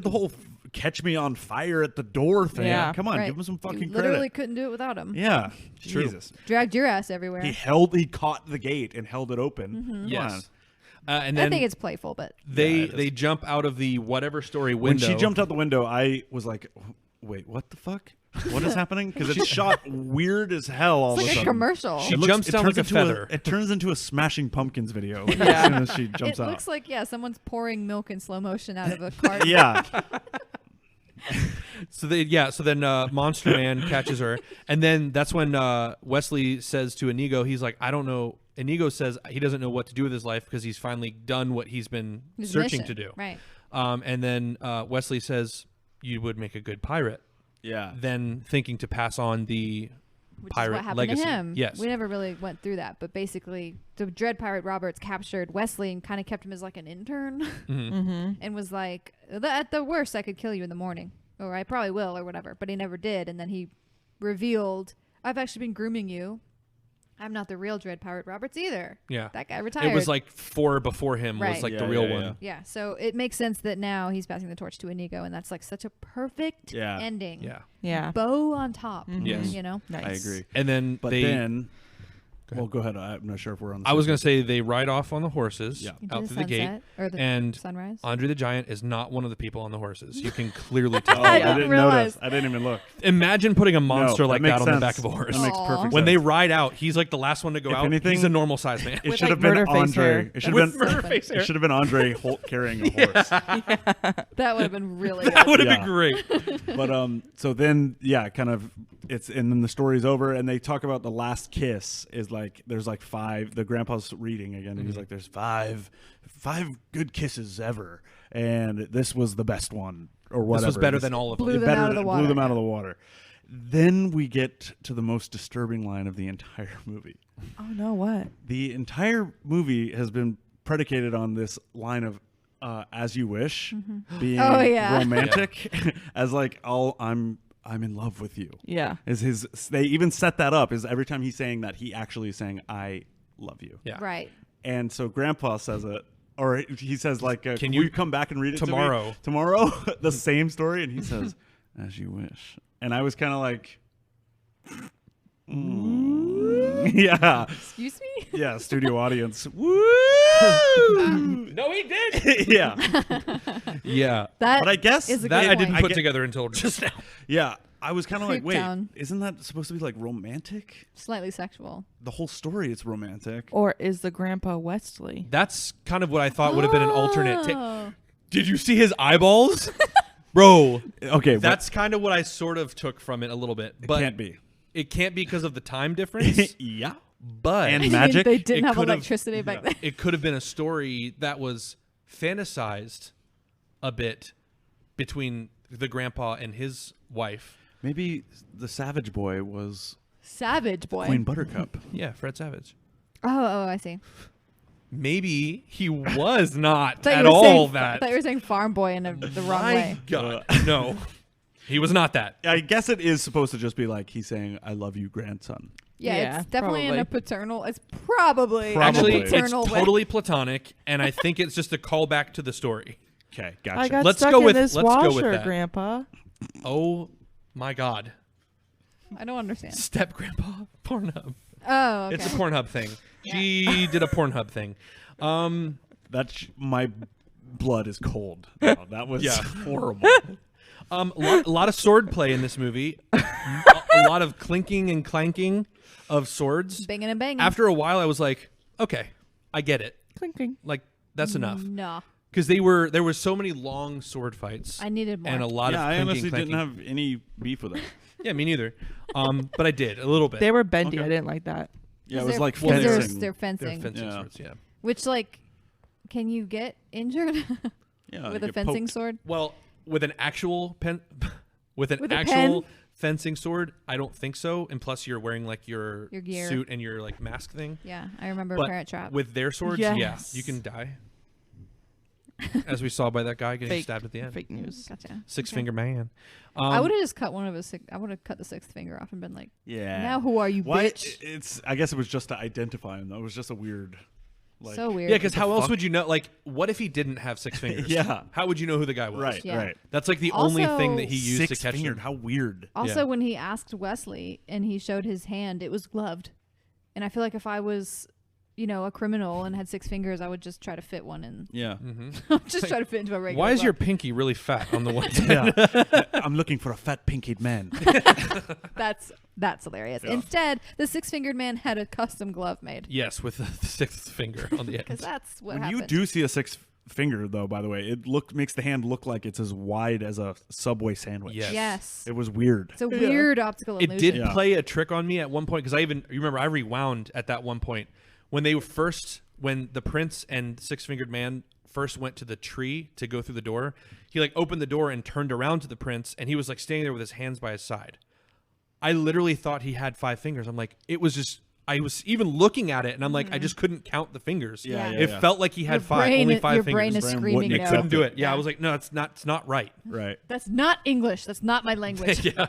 the whole catch me on fire at the door thing. Yeah. Come on, Right. give him some You fucking literally credit. couldn't do it without him. Yeah. True. Jesus. Dragged your ass everywhere. He caught the gate and held it open. Come on. Yes. And I then think it's playful, but they jump out of the whatever story When window. she jumped out the window, I was like, wait, what the fuck? What is happening? Because it's shot weird as hell all it's of a like a sudden. commercial. She jumps down like a feather. It turns into a Smashing Pumpkins video as soon as she jumps It out. looks like someone's pouring milk in slow motion out of a cart. Yeah. So then Monster Man catches her, and then that's when Wesley says to Inigo, he's like, "I don't know." Inigo says he doesn't know what to do with his life because he's finally done what he's been His searching mission. to do. Right. And then Wesley says, "You would make a good pirate." Yeah. Then thinking to pass on the Which pirate is what happened legacy. to him. Yes. We never really went through that, but basically, the Dread Pirate Roberts captured Wesley and kind of kept him as like an intern, and was like, "At the worst, I could kill you in the morning, or I probably will, or whatever." But he never did, and then he revealed, "I've actually been grooming you. I'm not the real Dread Pirate Roberts either." Yeah. That guy retired. It was like 4 before him was Right. like the Yeah, real yeah, one. yeah. Yeah, so it makes sense that now he's passing the torch to Inigo, and that's like such a perfect Yeah. ending. Yeah. Yeah. Bow on top. Yes. You know? Nice. I agree. And then But they then, well, go ahead. I'm not sure if we're on the I was same going to say they ride off on the horses Yeah. Into out the through the gate. sunset, or the And sunrise. Andre the Giant is not one of the people on the horses. You can clearly tell. Oh, I I didn't didn't realize. notice. I didn't even look. Imagine putting a monster No, like makes that on the sense. back of a horse. That makes Aw. perfect When sense. they ride out, he's like the last one to go If out. anything- He's a normal sized man. It With, should like, have been murder face hair. Andre. It should With have been. murder face hair. It should have been Andre Holt carrying a horse. That would have been really That good. would have Yeah. been great. But so then kind of and then the story's over and they talk about the last kiss is like there's like 5. The grandpa's reading again and he's like there's 5 good kisses ever and this was the best one or whatever. This was better It's than all of Blew them. them out of the Blew water. them out of the water. Then we get to the most disturbing line of the entire movie. Oh no, what? The entire movie has been predicated on this line of "as you wish" being Oh, yeah. romantic, as like I'm in love with you. Yeah. Is his? They even set that up. Is every time he's saying that, he actually is saying "I love you." Yeah. Right. And so Grandpa says it, or he says like, Can will you come back and read it to me tomorrow?" Tomorrow, the same story, and he says "as you wish," and I was kind of like. Yeah, Excuse me? yeah, studio audience. Woo! No, he did. Yeah, Yeah. That but I guess is a That great I didn't point. put get- together until just now. yeah, I was kind of like, Creep wait, town. isn't that supposed to be like romantic? Slightly sexual. The whole story is romantic. Or is the grandpa Wesley? That's kind of what I thought would have been an alternate take. Oh. Did you see his eyeballs? Bro, Okay, that's kind of what I sort of took from it a little bit. but But it can't be. It can't be because of the time difference. Yeah, But And I mean, magic. they didn't It have could've- electricity back then. it could have been a story that was fantasized a bit between the grandpa and his wife. maybe the Savage Boy was Savage boy. Queen Buttercup. Yeah, Fred Savage. Oh, I see. Maybe he was not Thought at you were all saying, that. I thought you were saying farm boy in the wrong My way. God, no, he was not that. I guess it is supposed to just be like he's saying "I love you, grandson." Yeah, Yeah, it's definitely in a probably. paternal. It's probably, Probably. Actually, in a it's paternal way. totally platonic, and I think it's just a callback to the story. Okay, I gotcha. got Let's stuck go in with- this let's go with washer, that. Grandpa. Oh my God, I don't understand. Step Grandpa Pornhub. Oh, okay. It's a Pornhub thing. She did a Pornhub thing. That's my blood is cold. No, that was Yeah. horrible. A lot of sword play in this movie. a lot of clinking and clanking of swords. Banging and banging. After a while, I was like, okay, I get it. Clinking. Like, that's enough. Nah. Because there were so many long sword fights. I needed more. And a lot Yeah, of I clinking, honestly clanking. didn't have any beef with it. Yeah, me neither. But I did a little bit. They were bendy. Okay. I didn't like that. Yeah, it was like Well, they're fencing. They're fencing. fencing Yeah. swords, yeah. Which, like, can you get injured Yeah, with you a get fencing poked. sword? Well, with an actual with an With a actual pen? fencing sword, I don't think so. And plus, you're wearing like your gear. suit and your like mask thing. Yeah, I remember But Parent Trap. with their swords, yeah, Yes. you can die. As we saw by that guy getting Fake, stabbed at the end. Fake news. Gotcha. Six Okay. finger man. I would have just cut one of his. I would have cut the sixth finger off and been like, Yeah. "Now who are you, Why? bitch?" It's. I guess it was just to identify him. Though it was just a weird. Like, So weird. Yeah, because how else fuck? would you know? Like, what if he didn't have six fingers? Yeah. How would you know who the guy was? Right. Yeah. Right. That's like the only thing that he used Six to catch fingered. him. How weird. Also, Yeah. when he asked Wesley and he showed his hand, it was gloved. And I feel like if I was, a criminal and had six fingers, I would just try to fit one in. Yeah. Just try to fit into a regular. Why is your glove. pinky really fat on the one? Yeah. I'm looking for a fat pinkied man. That's hilarious. Yeah. Instead, the six-fingered man had a custom glove made Yes, with the sixth finger on the because end. that's what When happened. you do see a six finger, though, by the way, it makes the hand look like it's as wide as a Subway sandwich. Yes. Yes. It was weird. It's a weird optical It illusion. did Yeah. play a trick on me at one point because you remember I rewound at that one point when when the prince and six-fingered man first went to the tree to go through the door. He like opened the door and turned around to the prince, and he was like standing there with his hands by his side. I literally thought he had 5 fingers. I'm like, it was just. I was even looking at it, and I'm like, I just couldn't count the fingers. Yeah, Yeah. yeah, It yeah. felt like he had only five your fingers. brain is Brain screaming wouldn't no. accept Couldn't do it. Yeah, Yeah. I was like, no, it's not right. Right. That's not English. That's not my language. Yeah.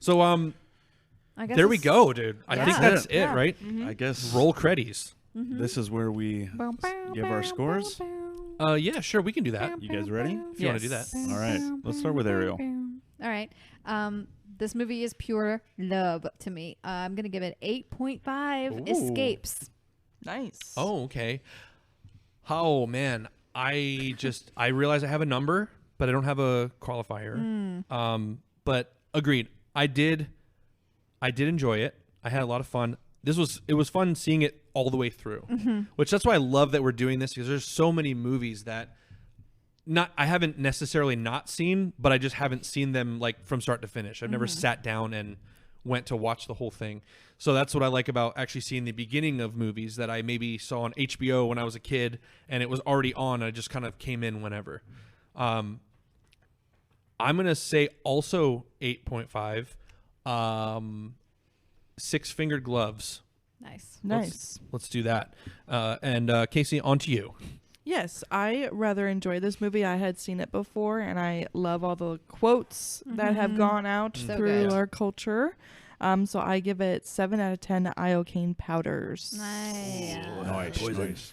So I guess there we it's- go, dude. I think Yeah. that's it, Yeah. right? I guess Roll credits. this is where we Bow, bow, give our bow, scores. bow, bow. Yeah, sure, we can do that. You guys ready? If you want to do that. Yes. All right. Let's start with Ariel. All right. This movie is pure love to me. I'm gonna give it 8.5 Ooh. escapes. Nice. Oh, okay. Oh man, I realize I have a number, but I don't have a qualifier. But agreed. I did enjoy it. I had a lot of fun. It was fun seeing it all the way through. Which that's why I love that we're doing this, because there's so many movies that I haven't necessarily not seen, but I just haven't seen them like from start to finish. I've never sat down and went to watch the whole thing. So that's what I like about actually seeing the beginning of movies that I maybe saw on HBO when I was a kid and it was already on. And I just kind of came in whenever. I'm going to say also 8.5. Six-fingered gloves. Nice. Nice. Let's do that. And Casey, on to you. Yes, I rather enjoy this movie. I had seen it before, and I love all the quotes that have gone out So through good. our culture. So I give it 7 out of 10 iocane powders. Nice. Nice.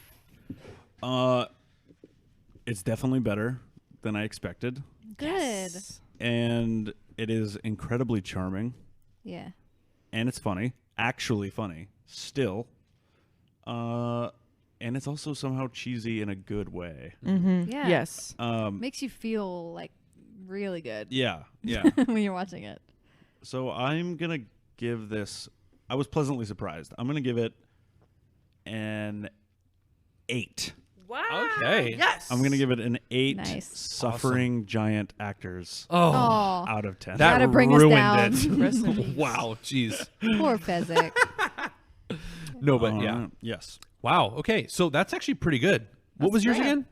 It's definitely better than I expected, Good. and it is incredibly charming, Yeah. and it's funny, actually funny, still. And it's also somehow cheesy in a good way. Yeah. Yes. Makes you feel like really good Yeah, yeah. when you're watching it. So I'm gonna give this. I was pleasantly surprised. I'm gonna give it an 8. Wow. Okay. Yes. I'm gonna give it an 8. Nice. Suffering giant actors Oh, Oh, out of 10. that Gotta bring us ruined down. it. Rest in peace. Wow, jeez. poor Fezzik. No, but yeah. Yes. Wow. Okay, so that's actually pretty good. What was yours great. again?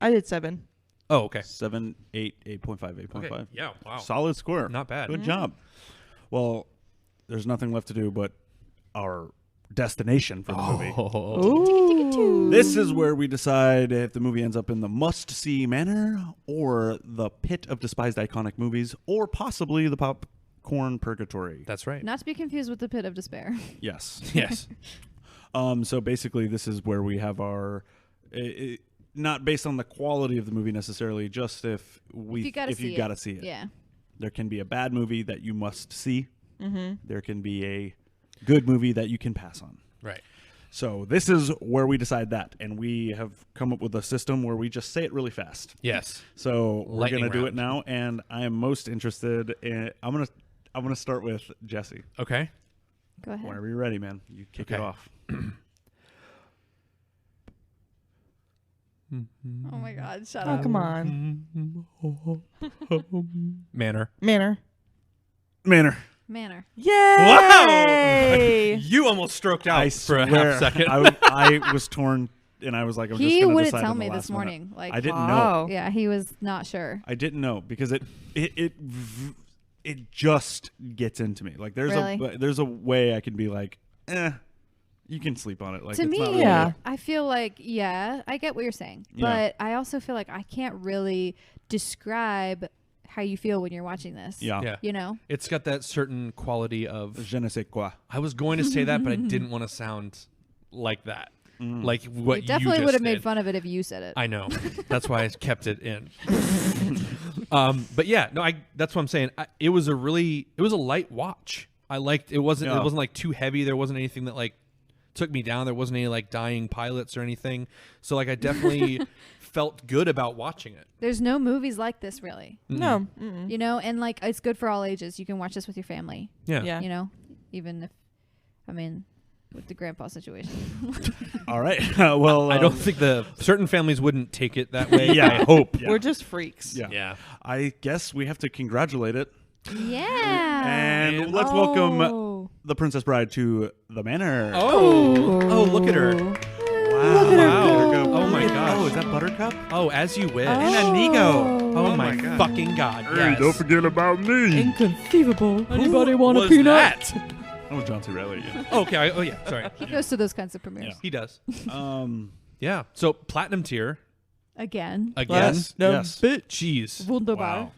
I did 7. Oh, okay. 7, 8, 8.5, 8.5. Okay. Yeah. Wow. Solid score. Not bad. Good job. Well, there's nothing left to do but our destination for the movie. Ooh. This is where we decide if the movie ends up in the must-see manner or the pit of despised iconic movies or possibly the popcorn purgatory. That's right. Not to be confused with the Pit of Despair. Yes. Yes. So basically, this is where we have our, not based on the quality of the movie necessarily, just if you got to see it. Yeah. There can be a bad movie that you must see. There can be a good movie that you can pass on. Right. So this is where we decide that, and we have come up with a system where we just say it really fast. Yes. So we're Lightning gonna do round. it now, and I am most interested in. I'm gonna start with Jesse. Okay. Go ahead. Whenever you're ready, man, you kick it Okay. off. Oh my God! Shut Oh, up. come on. Manor. Manor. Manor. Manor. Yay! You almost stroked out I for a swear, half second. I was torn, and I was like, I'm just He gonna wouldn't decide tell in the me last this morning. minute. Like, I didn't know. Wow. yeah, he was not sure. I didn't know because it just gets into me. Like there's a way I can be like, you can sleep on it. Like To it's me, not really Yeah. I feel like, yeah, I get what you're saying, Yeah. but I also feel like I can't really describe how you feel when you're watching this. yeah. Yeah. You know? It's got that certain quality of. Je ne sais quoi. I was going to say that, but I didn't want to sound like that. Like what You definitely you would just have made did. fun of it if you said it. I know. That's why I kept it in. But yeah, no, that's what I'm saying. It was a light watch. I liked it. Wasn't like too heavy. There wasn't anything that like took me down. There wasn't any like dying pilots or anything. So like I definitely felt good about watching it. There's no movies like this, really. No. Mm-mm. You know? And like, it's good for all ages. You can watch this with your family. Yeah. Yeah. You know? Even if, I mean, with the grandpa situation. All right. Well, I don't think certain families wouldn't take it that way. Yeah, I hope. Yeah. We're just freaks. Yeah. Yeah. I guess we have to congratulate it, Yeah. and let's Oh. welcome the Princess Bride to the manor. Oh, look at her. wow! Wow. Oh my Oh, gosh. is that Buttercup? Oh, as you wish. And Inigo. Oh, my God. fucking God. Yes. forget about me. Inconceivable. Anybody want a peanut? That? That was John C. Reilly again. Okay. Oh yeah. Sorry. He goes to those kinds of premieres. He does. Um, Yeah. So platinum tier Again. again. yes. Jeez. Wunderbar. Wow.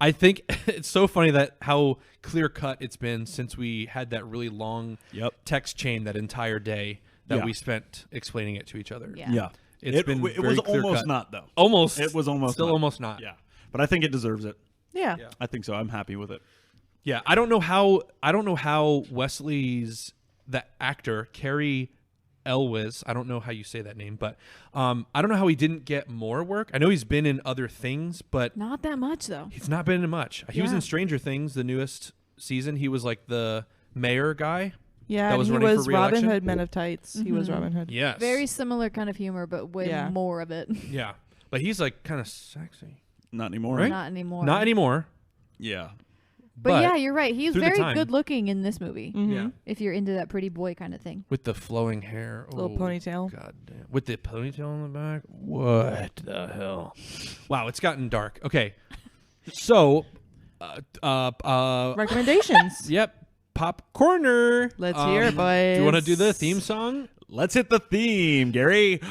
I think it's so funny that how clear cut it's been since we had that really long Yep. text chain that entire day that Yeah. we spent explaining it to each other. Yeah. Yeah. It's been it very was clear almost cut. not though. Almost. It was almost still not. almost not. Yeah. But I think it deserves it. Yeah. Yeah. I think so. I'm happy with it. Yeah, I don't know how Wesley's the actor Carrie Elwes. I don't know how you say that name, but I don't know how he didn't get more work. I know he's been in other things, but Not that much, though. he's not been in much. He was Yeah. in Stranger Things, the newest season. He was like the mayor guy. Yeah. That And was he running for was Robin re-election? Hood, Men of Tights. He was Mhm. Robin Hood. Yes, Very similar kind of humor, but way Yeah. more of it. yeah, but he's like kind of sexy. Not anymore. Right? Not anymore. Not anymore. Yeah. But yeah, you're right. He's through the very time- good looking in this movie. Mhm. Yeah, If you're into that pretty boy kind of thing. with the flowing hair, Little Oh, ponytail. God damn. With the ponytail in the back? What the hell? Wow, it's gotten dark. Okay. So, Recommendations. yep. Pop corner. Let's hear it, boys. Do you want to do the theme song? Let's hit the theme, Gary.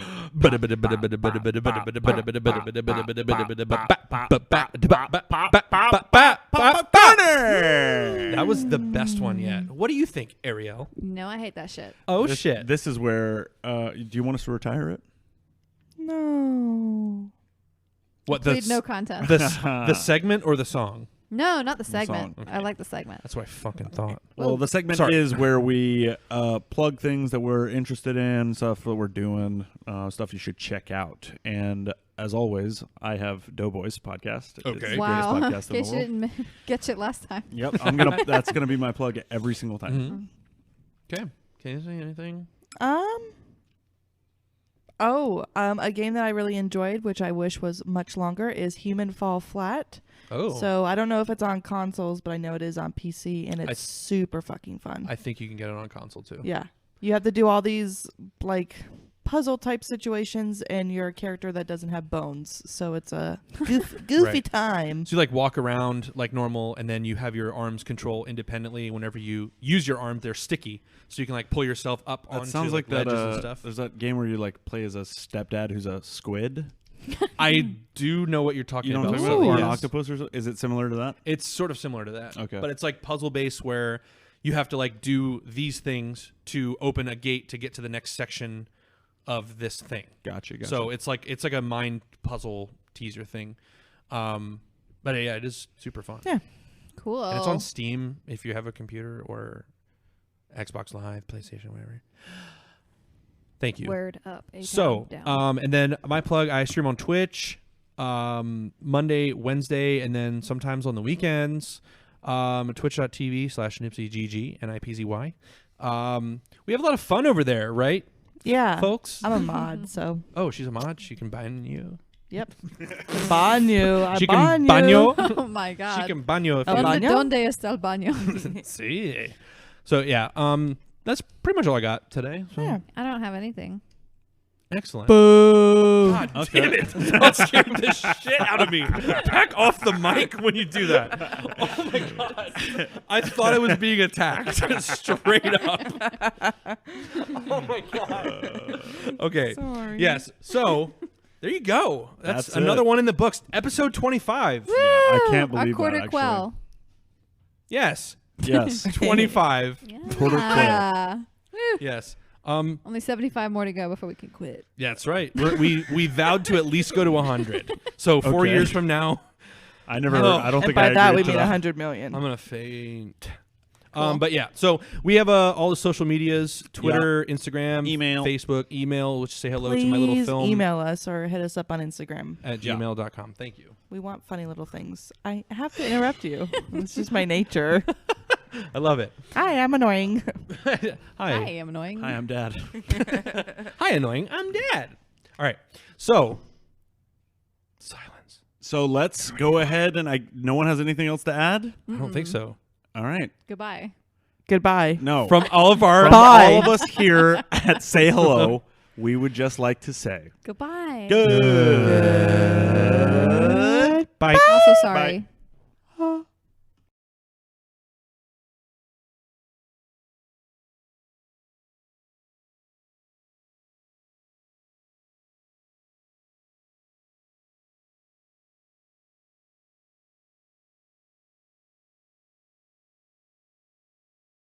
That was the best one yet. What do you think, Ariel? No, I hate that shit. Oh, This- shit. This is where. Do you want us to retire it? No. What, Plead no contest. the segment or the song? No, not the segment. song, I like the segment. That's what I fucking thought. Well, the segment Sorry. is where we plug things that we're interested in, stuff that we're doing, stuff you should check out. And as always, I have Doughboys podcast. It's Okay. the Wow. greatest podcast In in case the you world. didn't get it last time. Yep, that's gonna be my plug every single time. Mhm. Okay. Can you say anything? A game that I really enjoyed, which I wish was much longer, is Human Fall Flat. Oh. So I don't know if it's on consoles, but I know it is on PC, and it's super fucking fun. I think you can get it on console too. Yeah. You have to do all these like puzzle type situations, and you're a character that doesn't have bones, so it's a goofy Right. time. So you like walk around like normal, and then you have your arms control independently. Whenever you use your arm, they're sticky, so you can like pull yourself up That onto sounds like that. ledges and stuff. There's that game where you like play as a stepdad who's a squid. I do know what you're talking You know what about. I'm talking about? Or an Yes. octopus, or is it similar to that? It's sort of similar to that. Okay. But it's like puzzle based where you have to like do these things to open a gate to get to the next section of this thing. Gotcha. So it's like a mind puzzle teaser thing. But yeah, it is super fun. Yeah. Cool. And it's on Steam if you have a computer or Xbox Live, PlayStation, whatever. Thank you. Word up. A So, down. and then my plug, I stream on Twitch Monday, Wednesday, and then sometimes on the weekends. Twitch.tv/NipseyGG, NIPZY. We have a lot of fun over there, right? Yeah. Folks? I'm a mod, so. Oh, she's a mod. She can ban you. Yep. Banyo. I She can banyo. ban you. Oh my God. She can ban you if El you baño? Donde está el baño? see. So yeah, that's pretty much all I got today. So. Yeah. I don't have anything. Excellent. Boo. God damn it! That scared the shit out of me. Back off the mic when you do that. Oh my God! I thought I was being attacked straight up. Oh my God! Okay. Sorry. Yes. So there you go. That's That's another it. one in the books. Episode 25. I can't believe A quarter that, quell. Yes. Yes. 25. Quarter Yeah. Woo. Yes. Only 75 more to go before we can quit. Yeah, that's right. We vowed to at least go to 100. So 4 Okay. years from now, I never. Oh, I don't And think by I that, we agreed to mean that. 100 million. I'm gonna faint. Cool. But yeah, so we have all the social medias: Twitter, Instagram, Email. Facebook, email. Let's say hello to my little Please film email us or hit us up on Instagram. at gmail.com. Thank you. We want funny little things. I have to interrupt you. It's just my nature. I love it. Hi, I'm annoying. I Hi. am annoying. Hi, I'm Dad. Hi, annoying. I'm Dad. All right. So silence. So let's go ahead and no one has anything else to add. I don't think so. All right. Goodbye. Goodbye. No. From all of our From Bye. all of us here at Say Hello, we would just like to say Goodbye. good. Bye. Also sorry. Bye.